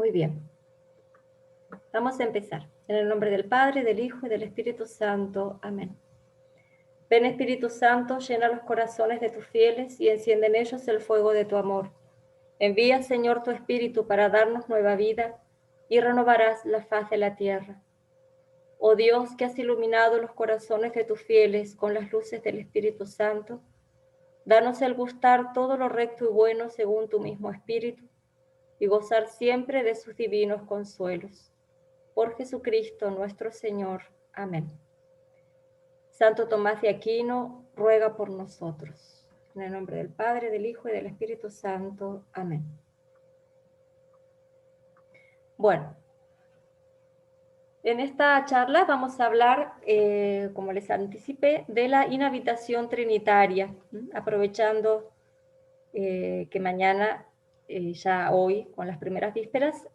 Muy bien. Vamos a empezar. En el nombre del Padre, del Hijo y del Espíritu Santo. Amén. Ven, Espíritu Santo, llena los corazones de tus fieles y enciende en ellos el fuego de tu amor. Envía, Señor, tu Espíritu para darnos nueva vida y renovarás la faz de la tierra. Oh Dios, que has iluminado los corazones de tus fieles con las luces del Espíritu Santo, danos el gustar todo lo recto y bueno según tu mismo Espíritu y gozar siempre de sus divinos consuelos. Por Jesucristo nuestro Señor. Amén. Santo Tomás de Aquino, ruega por nosotros. En el nombre del Padre, del Hijo y del Espíritu Santo. Amén. Bueno, en esta charla vamos a hablar, como les anticipé, de la inhabitación trinitaria, aprovechando que mañana, ya hoy, con las primeras vísperas,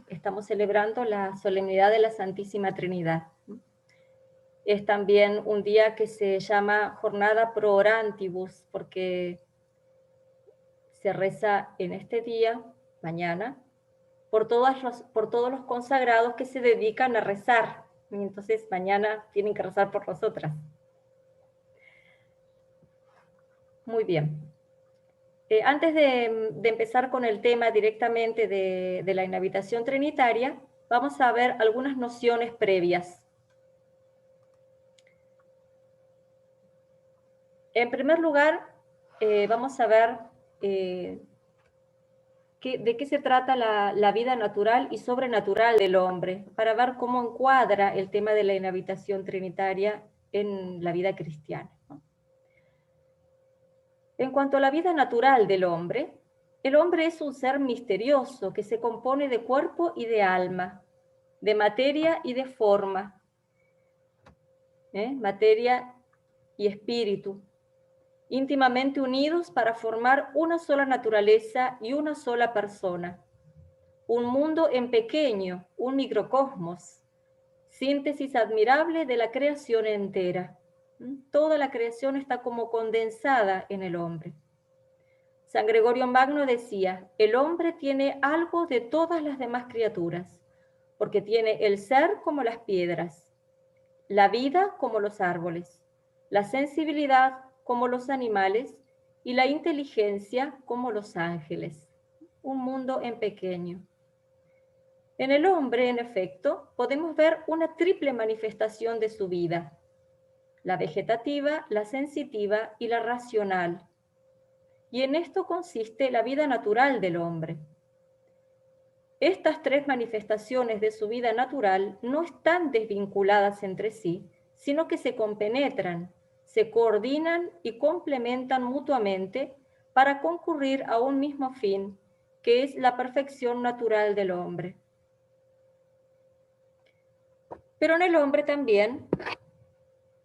estamos celebrando la solemnidad de la Santísima Trinidad. Es también un día que se llama Jornada Pro Orantibus, porque se reza en este día, mañana, por todos los consagrados que se dedican a rezar. Y entonces mañana tienen que rezar por nosotras. Muy bien. Antes de empezar con el tema directamente de la inhabitación trinitaria, vamos a ver algunas nociones previas. En primer lugar, vamos a ver de qué se trata la vida natural y sobrenatural del hombre, para ver cómo encuadra el tema de la inhabitación trinitaria en la vida cristiana. En cuanto a la vida natural del hombre, el hombre es un ser misterioso que se compone de cuerpo y de alma, de materia y de forma, materia y espíritu, íntimamente unidos para formar una sola naturaleza y una sola persona. Un mundo en pequeño, un microcosmos, síntesis admirable de la creación entera. Toda la creación está como condensada en el hombre. San Gregorio Magno decía, el hombre tiene algo de todas las demás criaturas, porque tiene el ser como las piedras, la vida como los árboles, la sensibilidad como los animales y la inteligencia como los ángeles. Un mundo en pequeño. En el hombre, en efecto, podemos ver una triple manifestación de su vida, la vegetativa, la sensitiva y la racional. Y en esto consiste la vida natural del hombre. Estas tres manifestaciones de su vida natural no están desvinculadas entre sí, sino que se compenetran, se coordinan y complementan mutuamente para concurrir a un mismo fin, que es la perfección natural del hombre. Pero en el hombre también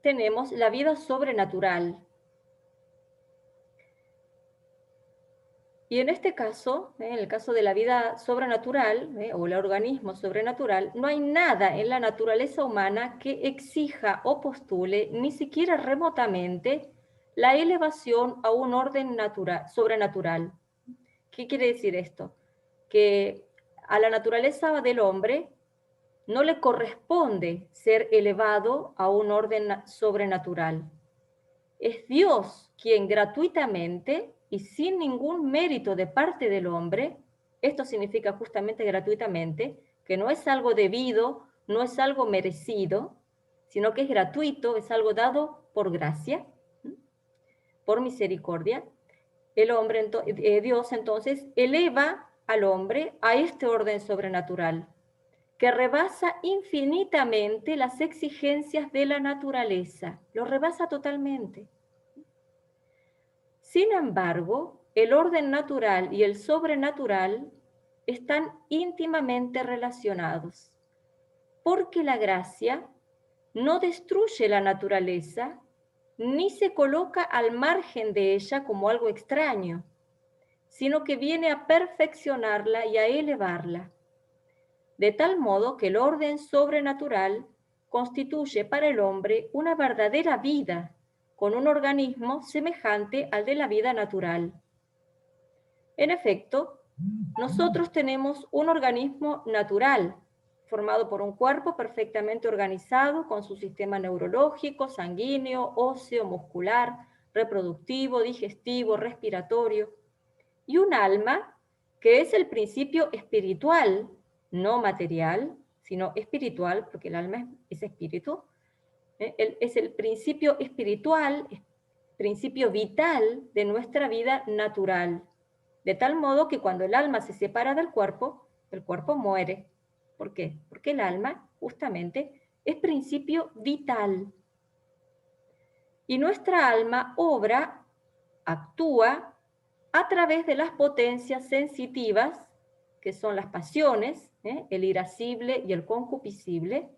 tenemos la vida sobrenatural. Y en este caso, en el caso de la vida sobrenatural, o el organismo sobrenatural, no hay nada en la naturaleza humana que exija o postule, ni siquiera remotamente, la elevación a un orden sobrenatural. ¿Qué quiere decir esto? Que a la naturaleza del hombre no le corresponde ser elevado a un orden sobrenatural. Es Dios quien gratuitamente y sin ningún mérito de parte del hombre, esto significa justamente gratuitamente, que no es algo debido, no es algo merecido, sino que es gratuito, es algo dado por gracia, por misericordia. Dios entonces eleva al hombre a este orden sobrenatural, que rebasa infinitamente las exigencias de la naturaleza, lo rebasa totalmente. Sin embargo, el orden natural y el sobrenatural están íntimamente relacionados, porque la gracia no destruye la naturaleza ni se coloca al margen de ella como algo extraño, sino que viene a perfeccionarla y a elevarla, de tal modo que el orden sobrenatural constituye para el hombre una verdadera vida, con un organismo semejante al de la vida natural. En efecto, Nosotros tenemos un organismo natural, formado por un cuerpo perfectamente organizado con su sistema neurológico, sanguíneo, óseo, muscular, reproductivo, digestivo, respiratorio, y un alma que es el principio espiritual, no material, sino espiritual, porque el alma es espíritu, es el principio espiritual, principio vital de nuestra vida natural, de tal modo que cuando el alma se separa del cuerpo, el cuerpo muere. ¿Por qué? Porque el alma, justamente, es principio vital. Y nuestra alma obra, actúa a través de las potencias sensitivas, que son las pasiones, el irascible y el concupiscible,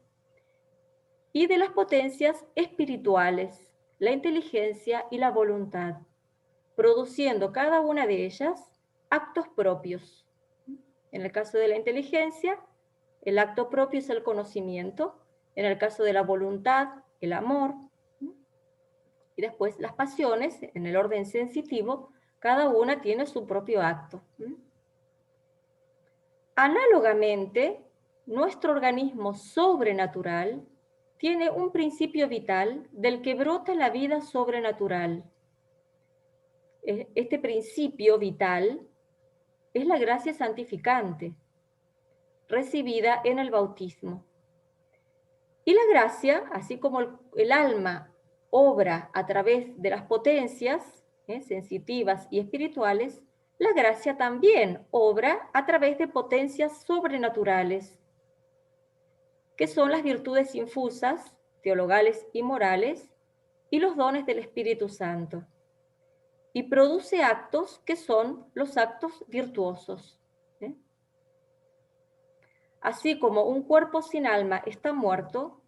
y de las potencias espirituales, la inteligencia y la voluntad, produciendo cada una de ellas actos propios. En el caso de la inteligencia, el acto propio es el conocimiento, en el caso de la voluntad, el amor, y después las pasiones, en el orden sensitivo, cada una tiene su propio acto. Análogamente, nuestro organismo sobrenatural tiene un principio vital del que brota la vida sobrenatural. Este principio vital es la gracia santificante, recibida en el bautismo. Y la gracia, así como el alma obra a través de las potencias sensitivas y espirituales, la gracia también obra a través de potencias sobrenaturales, que son las virtudes infusas, teologales y morales, y los dones del Espíritu Santo. Y produce actos que son los actos virtuosos. Así como un cuerpo sin alma está muerto,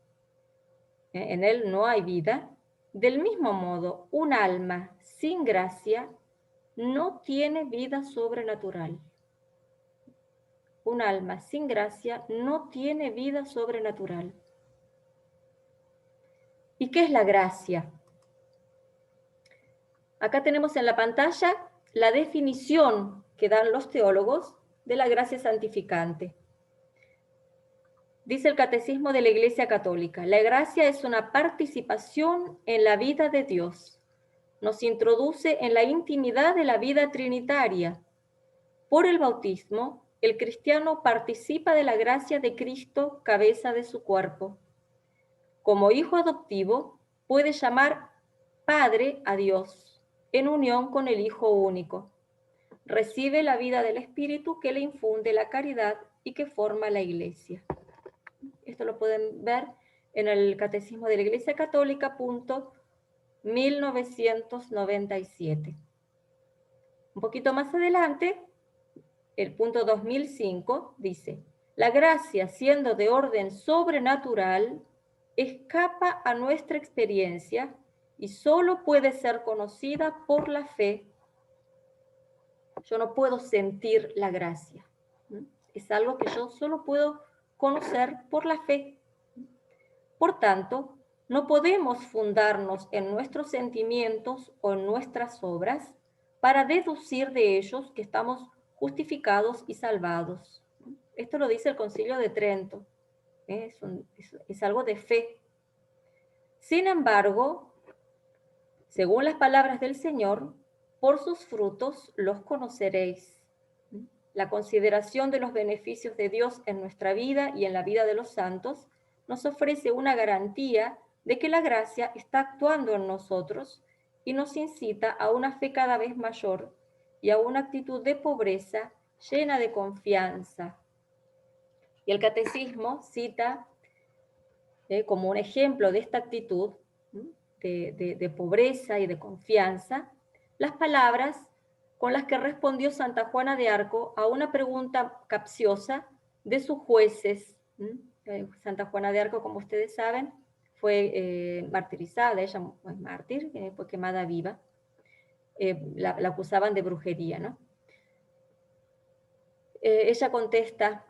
en él no hay vida, del mismo modo, un alma sin gracia no tiene vida sobrenatural. Un alma sin gracia no tiene vida sobrenatural. ¿Y qué es la gracia? Acá tenemos en la pantalla la definición que dan los teólogos de la gracia santificante. Dice el Catecismo de la Iglesia Católica: la gracia es una participación en la vida de Dios. Nos introduce en la intimidad de la vida trinitaria. Por el bautismo, el cristiano participa de la gracia de Cristo, cabeza de su cuerpo. Como hijo adoptivo, puede llamar Padre a Dios, en unión con el Hijo único. Recibe la vida del Espíritu que le infunde la caridad y que forma la Iglesia. Esto lo pueden ver en el Catecismo de la Iglesia Católica, punto 1997. Un poquito más adelante, el punto 2005 dice: la gracia, siendo de orden sobrenatural, escapa a nuestra experiencia y solo puede ser conocida por la fe. Yo no puedo sentir la gracia. Es algo que yo solo puedo conocer por la fe. Por tanto, no podemos fundarnos en nuestros sentimientos o en nuestras obras para deducir de ellos que estamos justificados y salvados. Esto lo dice el Concilio de Trento. Es algo de fe. Sin embargo, según las palabras del Señor, por sus frutos los conoceréis. La consideración de los beneficios de Dios en nuestra vida y en la vida de los santos nos ofrece una garantía de que la gracia está actuando en nosotros y nos incita a una fe cada vez mayor y a una actitud de pobreza llena de confianza. Y el Catecismo cita como un ejemplo de esta actitud de pobreza y de confianza las palabras con las que respondió Santa Juana de Arco a una pregunta capciosa de sus jueces. Santa Juana de Arco, como ustedes saben, fue martirizada, ella es mártir, fue quemada viva. La acusaban de brujería, ¿no? Ella contesta,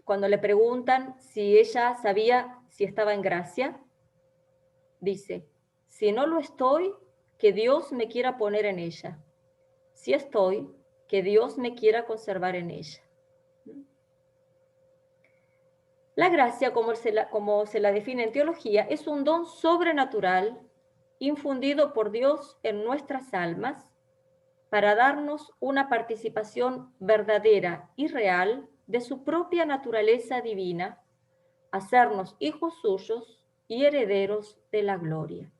cuando le preguntan si ella sabía si estaba en gracia, dice: si no lo estoy, que Dios me quiera poner en ella. Si estoy, que Dios me quiera conservar en ella. La gracia, como se la define en teología, es un don sobrenatural infundido por Dios en nuestras almas para darnos una participación verdadera y real de su propia naturaleza divina, hacernos hijos suyos y herederos de la gloria.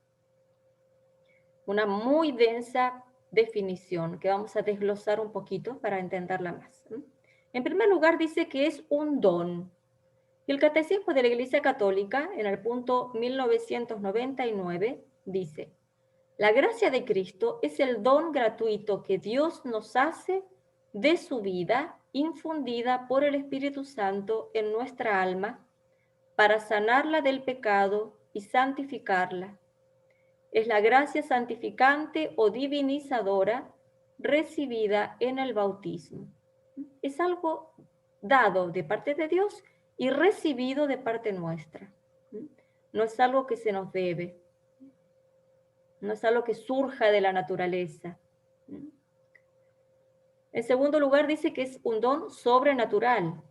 Una muy densa definición que vamos a desglosar un poquito para entenderla más. En primer lugar, dice que es un don. Y el Catecismo de la Iglesia Católica, en el punto 1999, dice: la gracia de Cristo es el don gratuito que Dios nos hace de su vida, infundida por el Espíritu Santo en nuestra alma, para sanarla del pecado y santificarla. Es la gracia santificante o divinizadora recibida en el bautismo. Es algo dado de parte de Dios y recibido de parte nuestra. No es algo que se nos debe. No es algo que surja de la naturaleza. En segundo lugar, dice que es un don sobrenatural,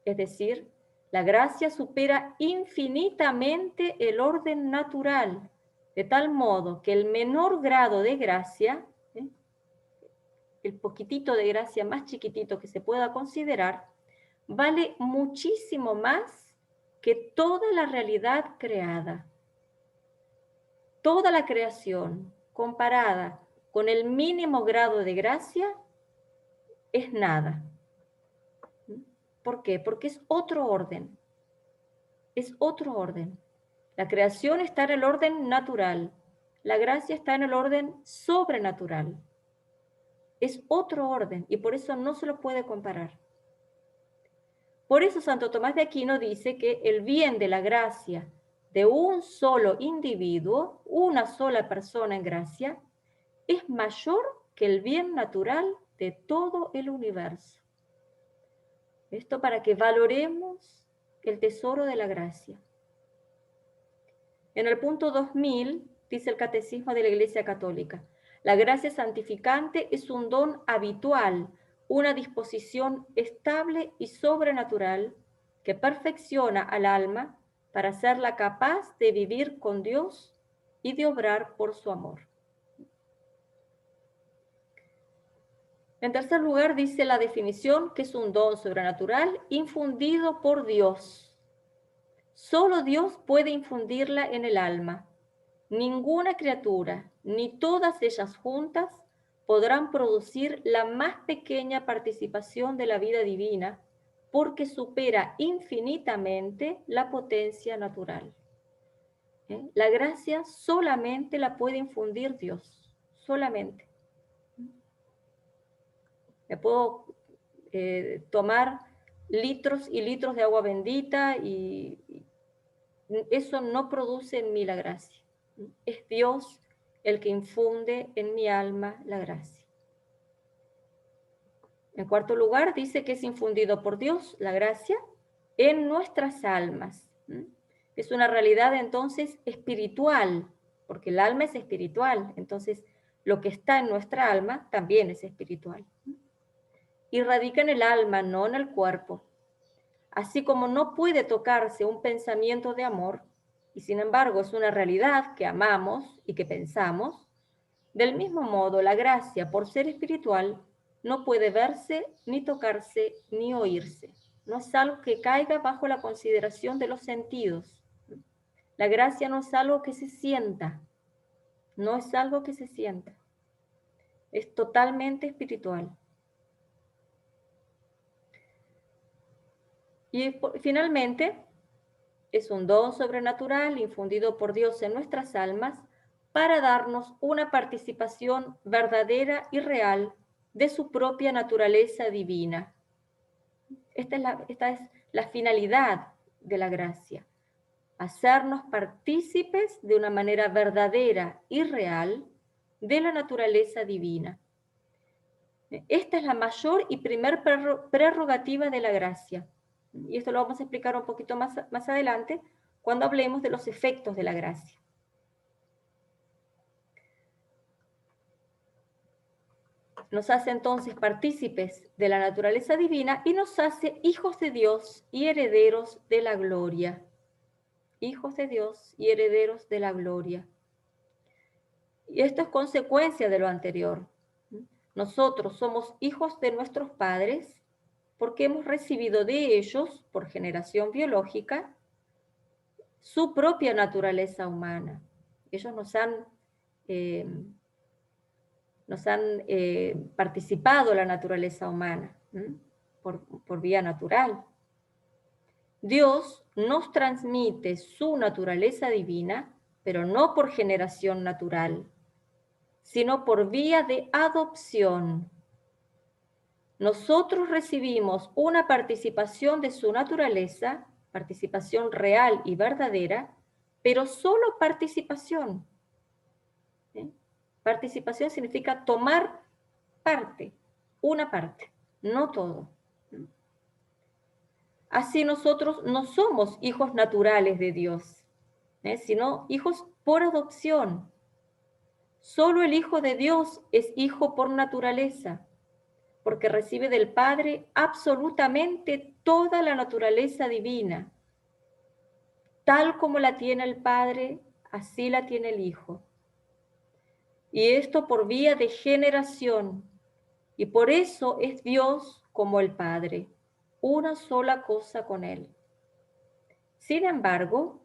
es decir, la gracia supera infinitamente el orden natural, de tal modo que el menor grado de gracia, el poquitito de gracia más chiquitito que se pueda considerar, vale muchísimo más que toda la realidad creada. Toda la creación comparada con el mínimo grado de gracia es nada. ¿Por qué? Porque es otro orden. Es otro orden. La creación está en el orden natural. La gracia está en el orden sobrenatural. Es otro orden y por eso no se lo puede comparar. Por eso Santo Tomás de Aquino dice que el bien de la gracia de un solo individuo, una sola persona en gracia, es mayor que el bien natural de todo el universo. Esto para que valoremos el tesoro de la gracia. En el punto 2000 dice el Catecismo de la Iglesia Católica: la gracia santificante es un don habitual, una disposición estable y sobrenatural que perfecciona al alma para hacerla capaz de vivir con Dios y de obrar por su amor. En tercer lugar, dice la definición que es un don sobrenatural infundido por Dios. Solo Dios puede infundirla en el alma. Ninguna criatura, ni todas ellas juntas, podrán producir la más pequeña participación de la vida divina, porque supera infinitamente la potencia natural. La gracia solamente la puede infundir Dios, solamente. Me puedo tomar litros y litros de agua bendita y eso no produce en mí la gracia. Es Dios el que infunde en mi alma la gracia. En cuarto lugar, dice que es infundido por Dios la gracia en nuestras almas. Es una realidad entonces espiritual, porque el alma es espiritual, entonces lo que está en nuestra alma también es espiritual. Y radica en el alma, no en el cuerpo. Así como no puede tocarse un pensamiento de amor, y sin embargo es una realidad que amamos y que pensamos, del mismo modo la gracia, por ser espiritual, no puede verse, ni tocarse, ni oírse. No es algo que caiga bajo la consideración de los sentidos. La gracia no es algo que se sienta, no es algo que se sienta. Es totalmente espiritual. Y finalmente, es un don sobrenatural infundido por Dios en nuestras almas para darnos una participación verdadera y real de su propia naturaleza divina. Esta es la finalidad de la gracia, hacernos partícipes de una manera verdadera y real de la naturaleza divina. Esta es la mayor y primer prerrogativa de la gracia. Y esto lo vamos a explicar un poquito más adelante cuando hablemos de los efectos de la gracia. Nos hace entonces partícipes de la naturaleza divina y nos hace hijos de Dios y herederos de la gloria. Hijos de Dios y herederos de la gloria. Y esto es consecuencia de lo anterior. Nosotros somos hijos de nuestros padres porque hemos recibido de ellos, por generación biológica, su propia naturaleza humana. Ellos nos han participado la naturaleza humana por vía natural. Dios nos transmite su naturaleza divina, pero no por generación natural, sino por vía de adopción. Nosotros recibimos una participación de su naturaleza, participación real y verdadera, pero solo participación. ¿Sí? Participación significa tomar parte, una parte, no todo. Así nosotros no somos hijos naturales de Dios, sino hijos por adopción. Solo el Hijo de Dios es hijo por naturaleza, porque recibe del Padre absolutamente toda la naturaleza divina. Tal como la tiene el Padre, así la tiene el Hijo. Y esto por vía de generación. Y por eso es Dios como el Padre, una sola cosa con Él. Sin embargo,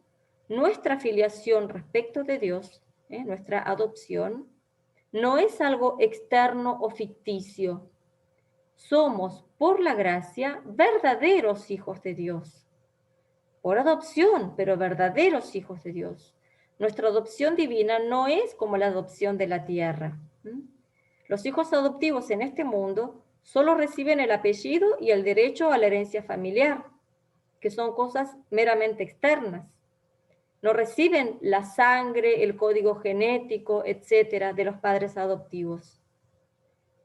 nuestra filiación respecto de Dios, nuestra adopción, no es algo externo o ficticio. Somos, por la gracia, verdaderos hijos de Dios. Por adopción, pero verdaderos hijos de Dios. Nuestra adopción divina no es como la adopción de la tierra. Los hijos adoptivos en este mundo solo reciben el apellido y el derecho a la herencia familiar, que son cosas meramente externas. No reciben la sangre, el código genético, etcétera, de los padres adoptivos.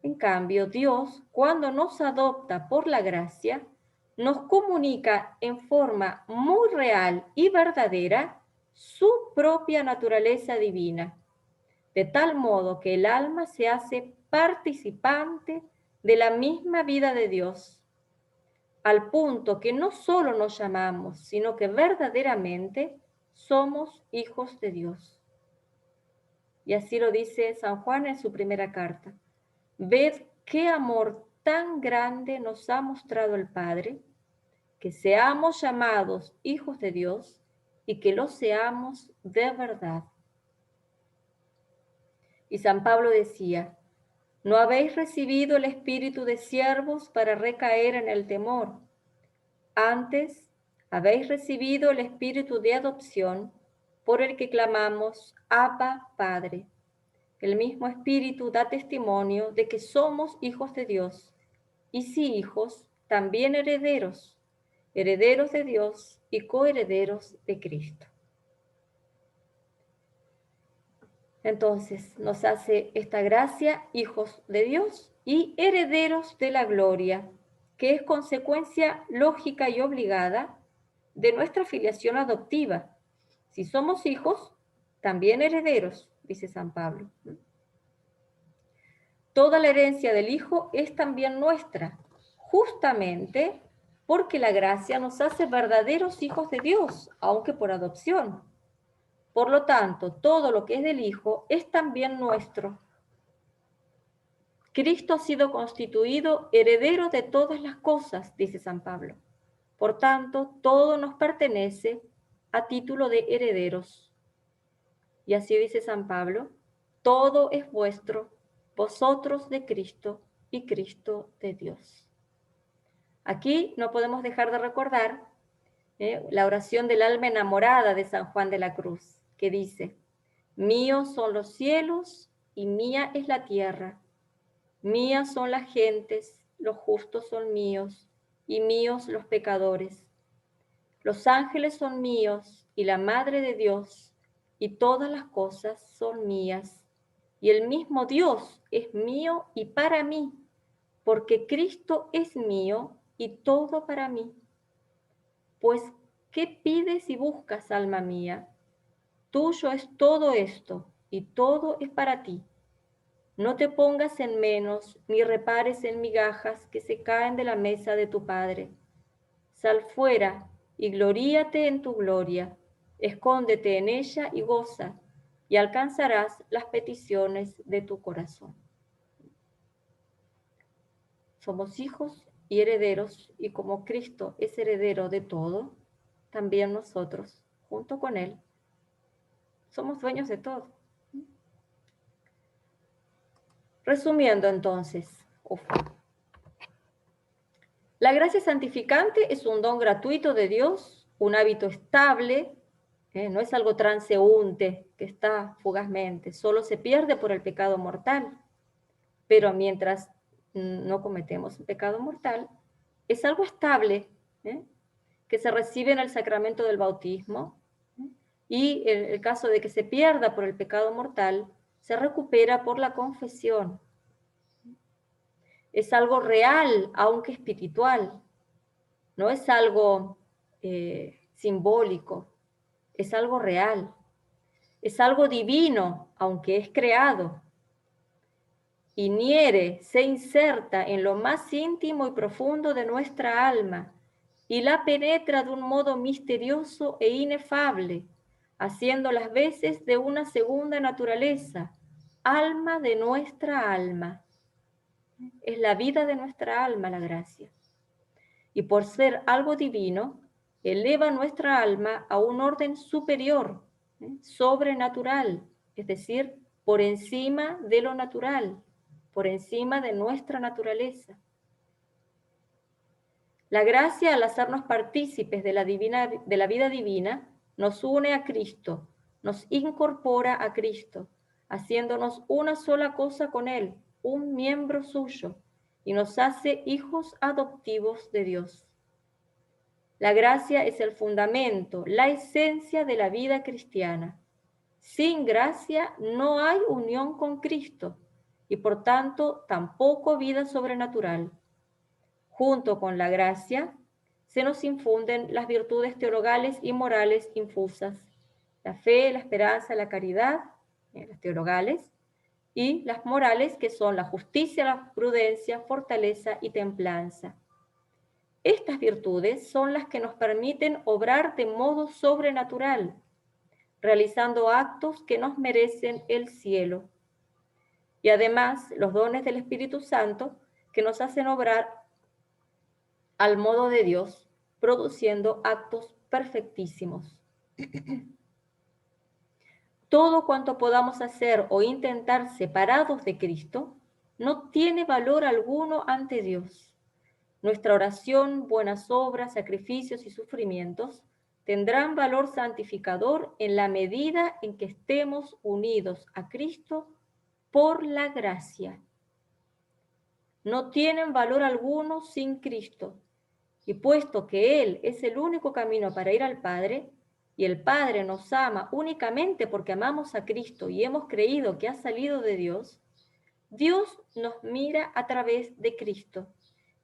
En cambio, Dios, cuando nos adopta por la gracia, nos comunica en forma muy real y verdadera su propia naturaleza divina, de tal modo que el alma se hace participante de la misma vida de Dios, al punto que no solo nos llamamos, sino que verdaderamente somos hijos de Dios. Y así lo dice San Juan en su primera carta. Ved qué amor tan grande nos ha mostrado el Padre, que seamos llamados hijos de Dios y que lo seamos de verdad. Y San Pablo decía, no habéis recibido el espíritu de siervos para recaer en el temor. Antes, habéis recibido el espíritu de adopción por el que clamamos, Abba, Padre. El mismo espíritu da testimonio de que somos hijos de Dios, y si hijos, también herederos, herederos de Dios y coherederos de Cristo. Entonces nos hace esta gracia hijos de Dios y herederos de la gloria, que es consecuencia lógica y obligada de nuestra filiación adoptiva. Si somos hijos, también herederos, dice San Pablo. Toda la herencia del Hijo es también nuestra, justamente porque la gracia nos hace verdaderos hijos de Dios, aunque por adopción. Por lo tanto, todo lo que es del Hijo es también nuestro. Cristo ha sido constituido heredero de todas las cosas, dice San Pablo. Por tanto, todo nos pertenece a título de herederos. Y así dice San Pablo, todo es vuestro, vosotros de Cristo y Cristo de Dios. Aquí no podemos dejar de recordar la oración del alma enamorada de San Juan de la Cruz, que dice, míos son los cielos y mía es la tierra, mías son las gentes, los justos son míos y míos los pecadores. Los ángeles son míos y la Madre de Dios y todas las cosas son mías. Y el mismo Dios es mío y para mí, porque Cristo es mío y todo para mí. Pues, ¿qué pides y buscas, alma mía? Tuyo es todo esto y todo es para ti. No te pongas en menos, ni repares en migajas que se caen de la mesa de tu Padre. Sal fuera y gloríate en tu gloria. Escóndete en ella y goza, y alcanzarás las peticiones de tu corazón. Somos hijos y herederos, y como Cristo es heredero de todo, también nosotros, junto con Él, somos dueños de todo. Resumiendo entonces, la gracia santificante es un don gratuito de Dios, un hábito estable, no es algo transeúnte que está fugazmente, solo se pierde por el pecado mortal. Pero mientras no cometemos un pecado mortal, es algo estable, que se recibe en el sacramento del bautismo, y en el caso de que se pierda por el pecado mortal, se recupera por la confesión. Es algo real, aunque espiritual, no es algo simbólico, es algo real, es algo divino, aunque es creado. Y Niere se inserta en lo más íntimo y profundo de nuestra alma y la penetra de un modo misterioso e inefable, haciendo las veces de una segunda naturaleza, alma de nuestra alma. Es la vida de nuestra alma la gracia. Y por ser algo divino, eleva nuestra alma a un orden superior, sobrenatural, es decir, por encima de lo natural, por encima de nuestra naturaleza. La gracia, al hacernos partícipes de la vida divina, nos une a Cristo, nos incorpora a Cristo, haciéndonos una sola cosa con Él, un miembro suyo, y nos hace hijos adoptivos de Dios. La gracia es el fundamento, la esencia de la vida cristiana. Sin gracia no hay unión con Cristo y por tanto tampoco vida sobrenatural. Junto con la gracia se nos infunden las virtudes teologales y morales infusas, la fe, la esperanza, la caridad, las teologales, y las morales que son la justicia, la prudencia, fortaleza y templanza. Estas virtudes son las que nos permiten obrar de modo sobrenatural, realizando actos que nos merecen el cielo. Y además los dones del Espíritu Santo que nos hacen obrar al modo de Dios, produciendo actos perfectísimos. Todo cuanto podamos hacer o intentar separados de Cristo no tiene valor alguno ante Dios. Nuestra oración, buenas obras, sacrificios y sufrimientos tendrán valor santificador en la medida en que estemos unidos a Cristo por la gracia. No tienen valor alguno sin Cristo. Y puesto que Él es el único camino para ir al Padre, y el Padre nos ama únicamente porque amamos a Cristo y hemos creído que ha salido de Dios, Dios nos mira a través de Cristo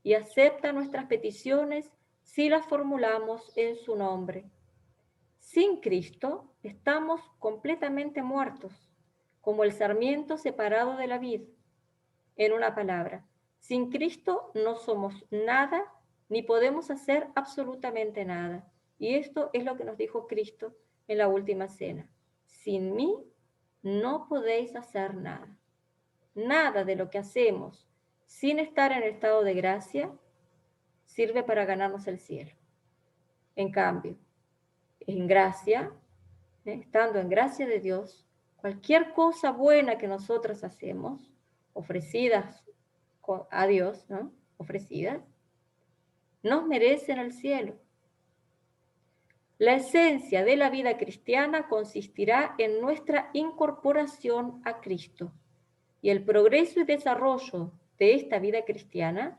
y acepta nuestras peticiones si las formulamos en su nombre. Sin Cristo estamos completamente muertos, como el sarmiento separado de la vid. En una palabra, sin Cristo no somos nada ni podemos hacer absolutamente nada. Y esto es lo que nos dijo Cristo en la última cena. Sin mí no podéis hacer nada. Nada de lo que hacemos sin estar en estado de gracia sirve para ganarnos el cielo. En cambio, en gracia, estando en gracia de Dios, cualquier cosa buena que nosotros hacemos, ofrecidas a Dios, ¿no? Ofrecidas, nos merecen el cielo. La esencia de la vida cristiana consistirá en nuestra incorporación a Cristo. Y el progreso y desarrollo de esta vida cristiana,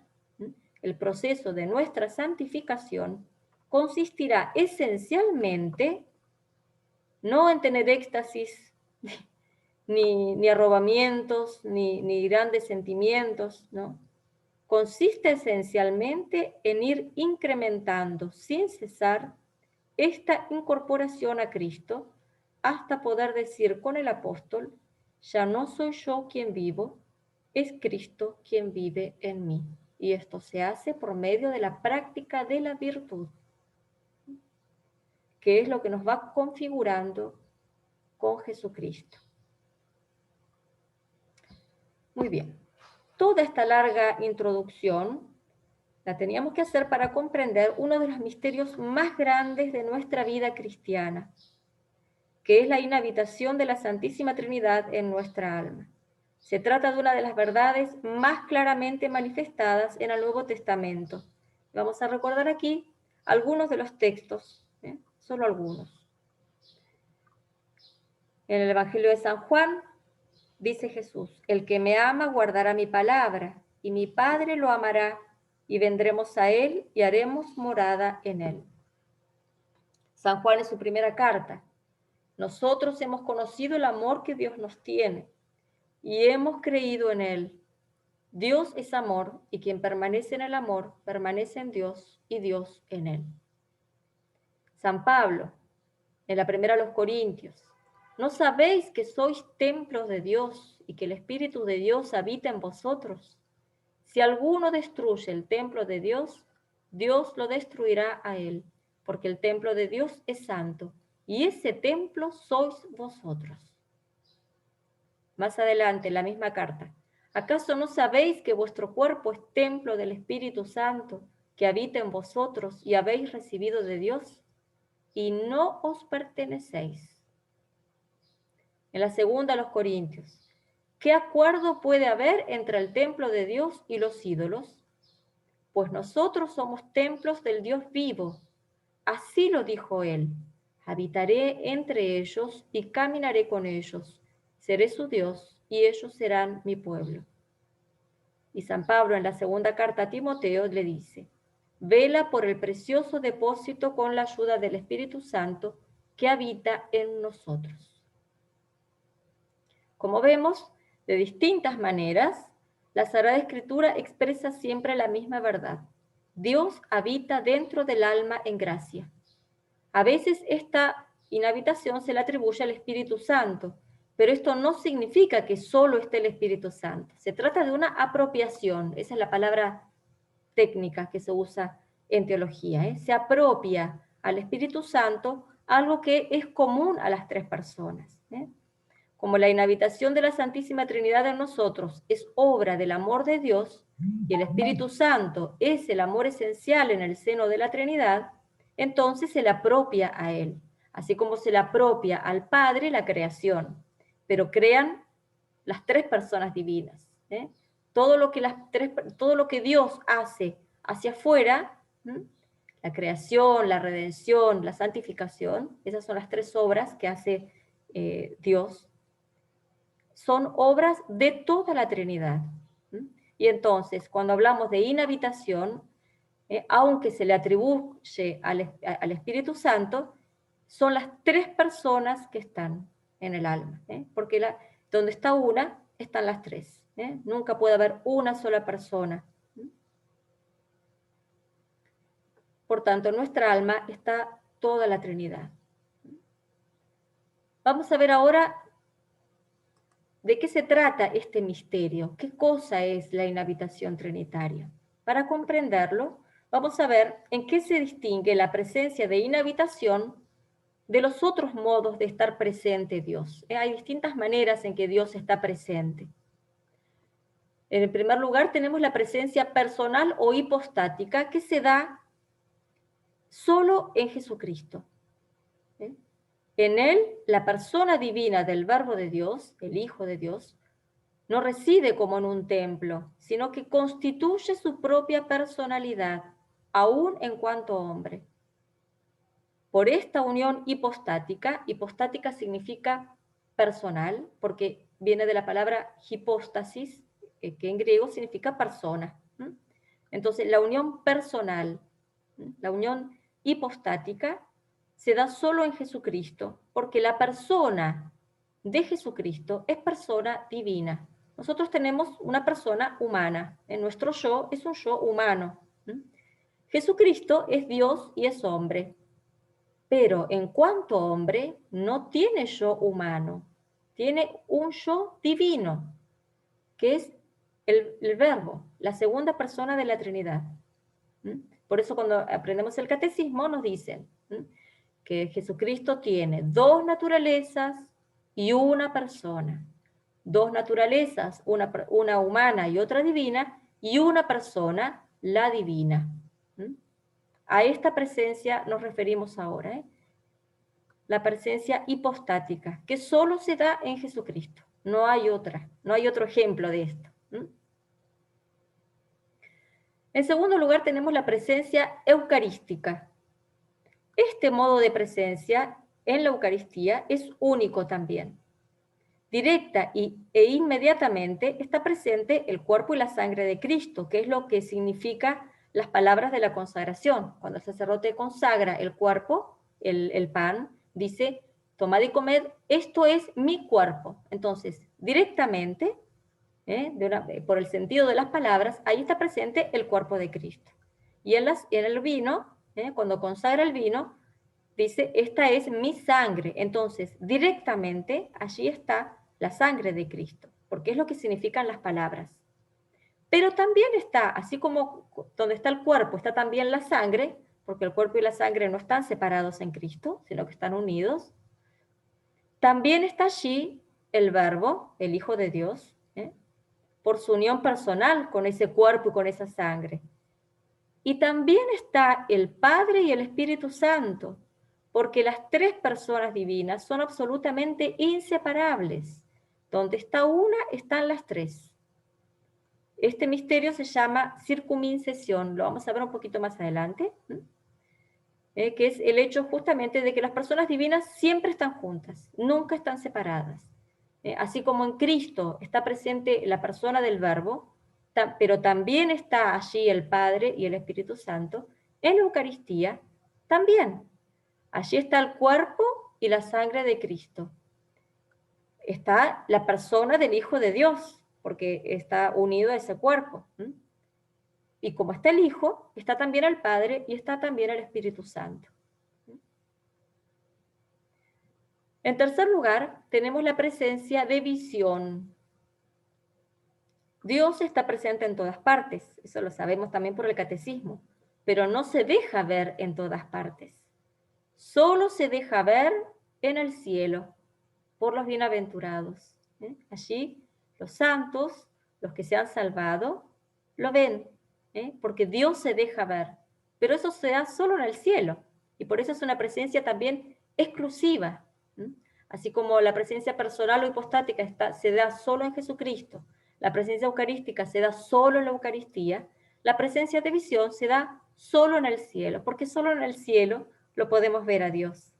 el proceso de nuestra santificación, consistirá esencialmente no en tener éxtasis, ni arrobamientos, ni grandes sentimientos, ¿no? Consiste esencialmente en ir incrementando sin cesar esta incorporación a Cristo hasta poder decir con el apóstol, ya no soy yo quien vivo, es Cristo quien vive en mí. Y esto se hace por medio de la práctica de la virtud, que es lo que nos va configurando con Jesucristo. Muy bien. Toda esta larga introducción la teníamos que hacer para comprender uno de los misterios más grandes de nuestra vida cristiana, que es la inhabitación de la Santísima Trinidad en nuestra alma. Se trata de una de las verdades más claramente manifestadas en el Nuevo Testamento. Vamos a recordar aquí algunos de los textos, solo algunos. En el Evangelio de San Juan dice Jesús: el que me ama guardará mi palabra, y mi Padre lo amará, y vendremos a él y haremos morada en él. San Juan en su primera carta: nosotros hemos conocido el amor que Dios nos tiene y hemos creído en él. Dios es amor, y quien permanece en el amor permanece en Dios y Dios en él. San Pablo, en la primera a los Corintios: ¿no sabéis que sois templos de Dios y que el Espíritu de Dios habita en vosotros? Si alguno destruye el templo de Dios, Dios lo destruirá a él, porque el templo de Dios es santo, y ese templo sois vosotros. Más adelante, en la misma carta: ¿acaso no sabéis que vuestro cuerpo es templo del Espíritu Santo, que habita en vosotros y habéis recibido de Dios, y no os pertenecéis? En la segunda a los Corintios: ¿qué acuerdo puede haber entre el templo de Dios y los ídolos? Pues nosotros somos templos del Dios vivo. Así lo dijo él: habitaré entre ellos y caminaré con ellos. Seré su Dios y ellos serán mi pueblo. Y San Pablo en la segunda carta a Timoteo le dice: vela por el precioso depósito con la ayuda del Espíritu Santo que habita en nosotros. Como vemos, de distintas maneras, la Sagrada Escritura expresa siempre la misma verdad. Dios habita dentro del alma en gracia. A veces esta inhabitación se le atribuye al Espíritu Santo, pero esto no significa que solo esté el Espíritu Santo. Se trata de una apropiación, esa es la palabra técnica que se usa en teología. Se apropia al Espíritu Santo algo que es común a las tres personas. Como la inhabitación de la Santísima Trinidad en nosotros es obra del amor de Dios y el Espíritu Santo es el amor esencial en el seno de la Trinidad, entonces se le apropia a Él, así como se le apropia al Padre la creación, pero crean las tres personas divinas. Todo lo que Dios hace hacia afuera, la creación, la redención, la santificación, esas son las tres obras que hace Dios, son obras de toda la Trinidad. Y entonces, cuando hablamos de inhabitación, aunque se le atribuye al Espíritu Santo, son las tres personas que están en el alma, porque donde está una, están las tres. Nunca puede haber una sola persona. Por tanto, en nuestra alma está toda la Trinidad. Vamos a ver ahora ¿de qué se trata este misterio? ¿Qué cosa es la inhabitación trinitaria? Para comprenderlo, vamos a ver en qué se distingue la presencia de inhabitación de los otros modos de estar presente Dios. Hay distintas maneras en que Dios está presente. En primer lugar, tenemos la presencia personal o hipostática que se da solo en Jesucristo. En Él, la persona divina del Verbo de Dios, el Hijo de Dios, no reside como en un templo, sino que constituye su propia personalidad, aún en cuanto hombre. Por esta unión hipostática significa personal, porque viene de la palabra hipóstasis, que en griego significa persona. Entonces, la unión personal, la unión hipostática, se da solo en Jesucristo, porque la persona de Jesucristo es persona divina. Nosotros tenemos una persona humana, en nuestro yo es un yo humano. Jesucristo es Dios y es hombre, pero en cuanto hombre no tiene yo humano, tiene un yo divino, que es el Verbo, la segunda persona de la Trinidad. ¿Mm? Por eso cuando aprendemos el catecismo nos dicen que Jesucristo tiene dos naturalezas y una persona. Dos naturalezas, una humana y otra divina, y una persona, la divina. ¿Mm? A esta presencia nos referimos ahora, ¿eh? La presencia hipostática, que solo se da en Jesucristo. No hay otra, no hay otro ejemplo de esto. ¿Mm? En segundo lugar tenemos la presencia eucarística. Este modo de presencia en la Eucaristía es único también. Directa e inmediatamente está presente el cuerpo y la sangre de Cristo, que es lo que significa las palabras de la consagración. Cuando el sacerdote consagra el cuerpo, el pan, dice, tomad y comed, esto es mi cuerpo. Entonces, directamente, por el sentido de las palabras, ahí está presente el cuerpo de Cristo. Y en el vino, cuando consagra el vino, dice, esta es mi sangre. Entonces, directamente, allí está la sangre de Cristo, porque es lo que significan las palabras. Pero también está, así como donde está el cuerpo, está también la sangre, porque el cuerpo y la sangre no están separados en Cristo, sino que están unidos. También está allí el Verbo, el Hijo de Dios, por su unión personal con ese cuerpo y con esa sangre. Y también está el Padre y el Espíritu Santo, porque las tres personas divinas son absolutamente inseparables. Donde está una, están las tres. Este misterio se llama circuncisión, lo vamos a ver un poquito más adelante, que es el hecho justamente de que las personas divinas siempre están juntas, nunca están separadas. Así como en Cristo está presente la persona del Verbo, pero también está allí el Padre y el Espíritu Santo, en la Eucaristía también. Allí está el cuerpo y la sangre de Cristo. Está la persona del Hijo de Dios, porque está unido a ese cuerpo. Y como está el Hijo, está también el Padre y está también el Espíritu Santo. En tercer lugar, tenemos la presencia de visión. Dios está presente en todas partes, eso lo sabemos también por el catecismo, pero no se deja ver en todas partes. Solo se deja ver en el cielo, por los bienaventurados. Allí los santos, los que se han salvado, lo ven, porque Dios se deja ver. Pero eso se da solo en el cielo, y por eso es una presencia también exclusiva. Así como la presencia personal o hipostática se da solo en Jesucristo, la presencia eucarística se da solo en la Eucaristía, la presencia de visión se da solo en el cielo, porque solo en el cielo lo podemos ver a Dios.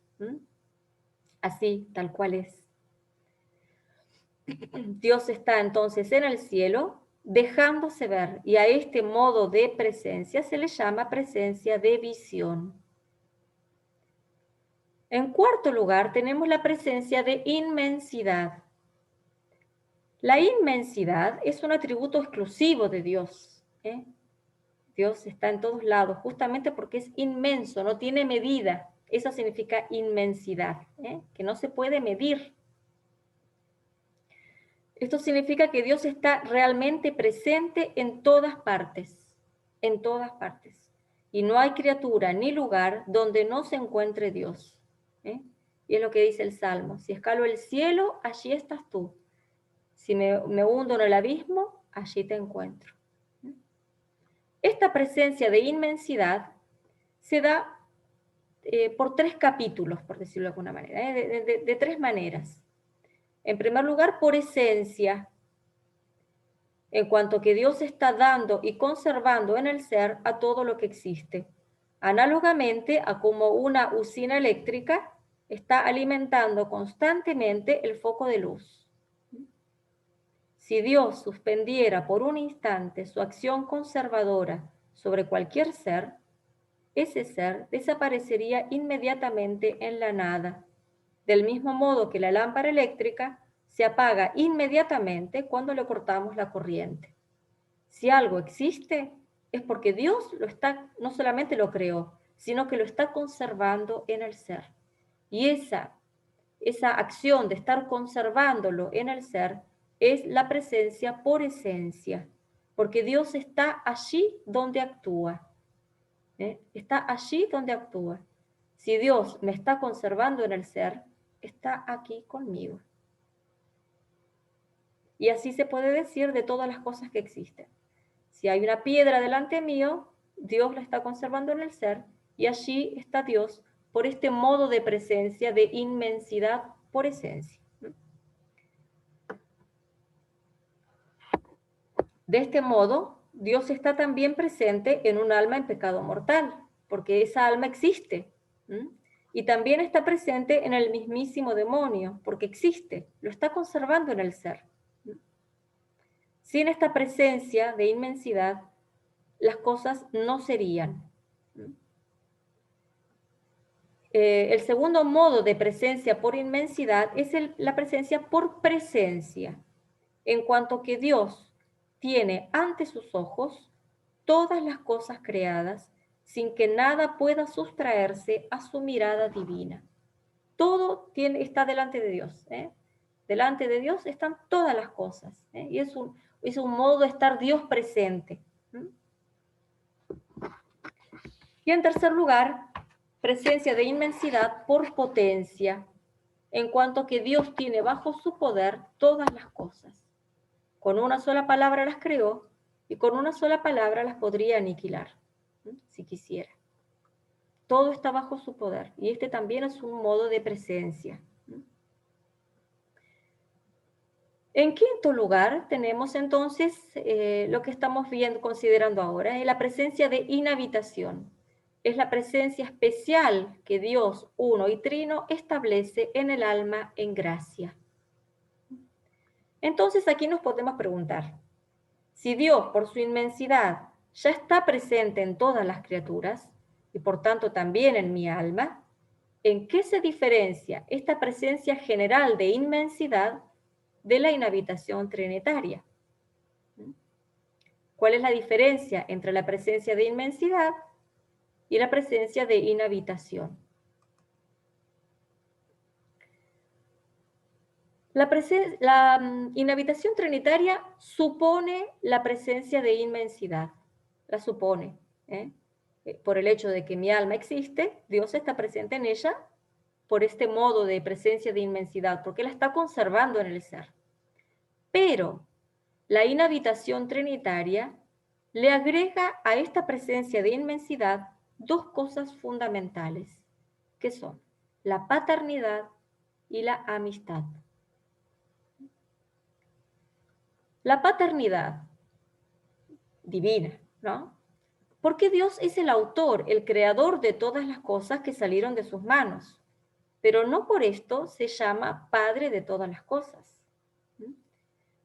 Así, tal cual es. Dios está entonces en el cielo, dejándose ver, y a este modo de presencia se le llama presencia de visión. En cuarto lugar, tenemos la presencia de inmensidad. La inmensidad es un atributo exclusivo de Dios. Dios está en todos lados, justamente porque es inmenso, no tiene medida. Eso significa inmensidad, que no se puede medir. Esto significa que Dios está realmente presente en todas partes, y no hay criatura ni lugar donde no se encuentre Dios. Y es lo que dice el Salmo, si escalo el cielo, allí estás tú. Si me hundo en el abismo, allí te encuentro. Esta presencia de inmensidad se da por tres capítulos, por decirlo de alguna manera, de tres maneras. En primer lugar, por esencia, en cuanto que Dios está dando y conservando en el ser a todo lo que existe, análogamente a como una usina eléctrica está alimentando constantemente el foco de luz. Si Dios suspendiera por un instante su acción conservadora sobre cualquier ser, ese ser desaparecería inmediatamente en la nada, del mismo modo que la lámpara eléctrica se apaga inmediatamente cuando le cortamos la corriente. Si algo existe, es porque Dios no solamente lo creó, sino que lo está conservando en el ser. Y esa acción de estar conservándolo en el ser es la presencia por esencia. porque Dios está allí donde actúa. Está allí donde actúa. Si Dios me está conservando en el ser, está aquí conmigo. Y así se puede decir de todas las cosas que existen. Si hay una piedra delante mío, Dios la está conservando en el ser, y allí está Dios por este modo de presencia, de inmensidad por esencia. De este modo, Dios está también presente en un alma en pecado mortal, porque esa alma existe. Y también está presente en el mismísimo demonio, porque existe, lo está conservando en el ser. Sin esta presencia de inmensidad, las cosas no serían. El segundo modo de presencia por inmensidad es la presencia por presencia, en cuanto que Dios tiene ante sus ojos todas las cosas creadas sin que nada pueda sustraerse a su mirada divina. Todo está delante de Dios. Delante de Dios están todas las cosas. Y es un modo de estar Dios presente. Y en tercer lugar, presencia de inmensidad por potencia, en cuanto que Dios tiene bajo su poder todas las cosas. Con una sola palabra las creó y con una sola palabra las podría aniquilar, si quisiera. Todo está bajo su poder y este también es un modo de presencia. En quinto lugar, tenemos entonces lo que estamos considerando ahora, la presencia de inhabitación. Es la presencia especial que Dios, uno y trino, establece en el alma en gracia. Entonces aquí nos podemos preguntar, si Dios por su inmensidad ya está presente en todas las criaturas, y por tanto también en mi alma, ¿en qué se diferencia esta presencia general de inmensidad de la inhabitación trinitaria? ¿Cuál es la diferencia entre la presencia de inmensidad y la presencia de inhabitación? La inhabitación trinitaria supone la presencia de inmensidad, la supone, por el hecho de que mi alma existe, Dios está presente en ella por este modo de presencia de inmensidad, porque la está conservando en el ser. Pero la inhabitación trinitaria le agrega a esta presencia de inmensidad dos cosas fundamentales, que son la paternidad y la amistad. La paternidad divina, ¿no? Porque Dios es el autor, el creador de todas las cosas que salieron de sus manos, pero no por esto se llama padre de todas las cosas.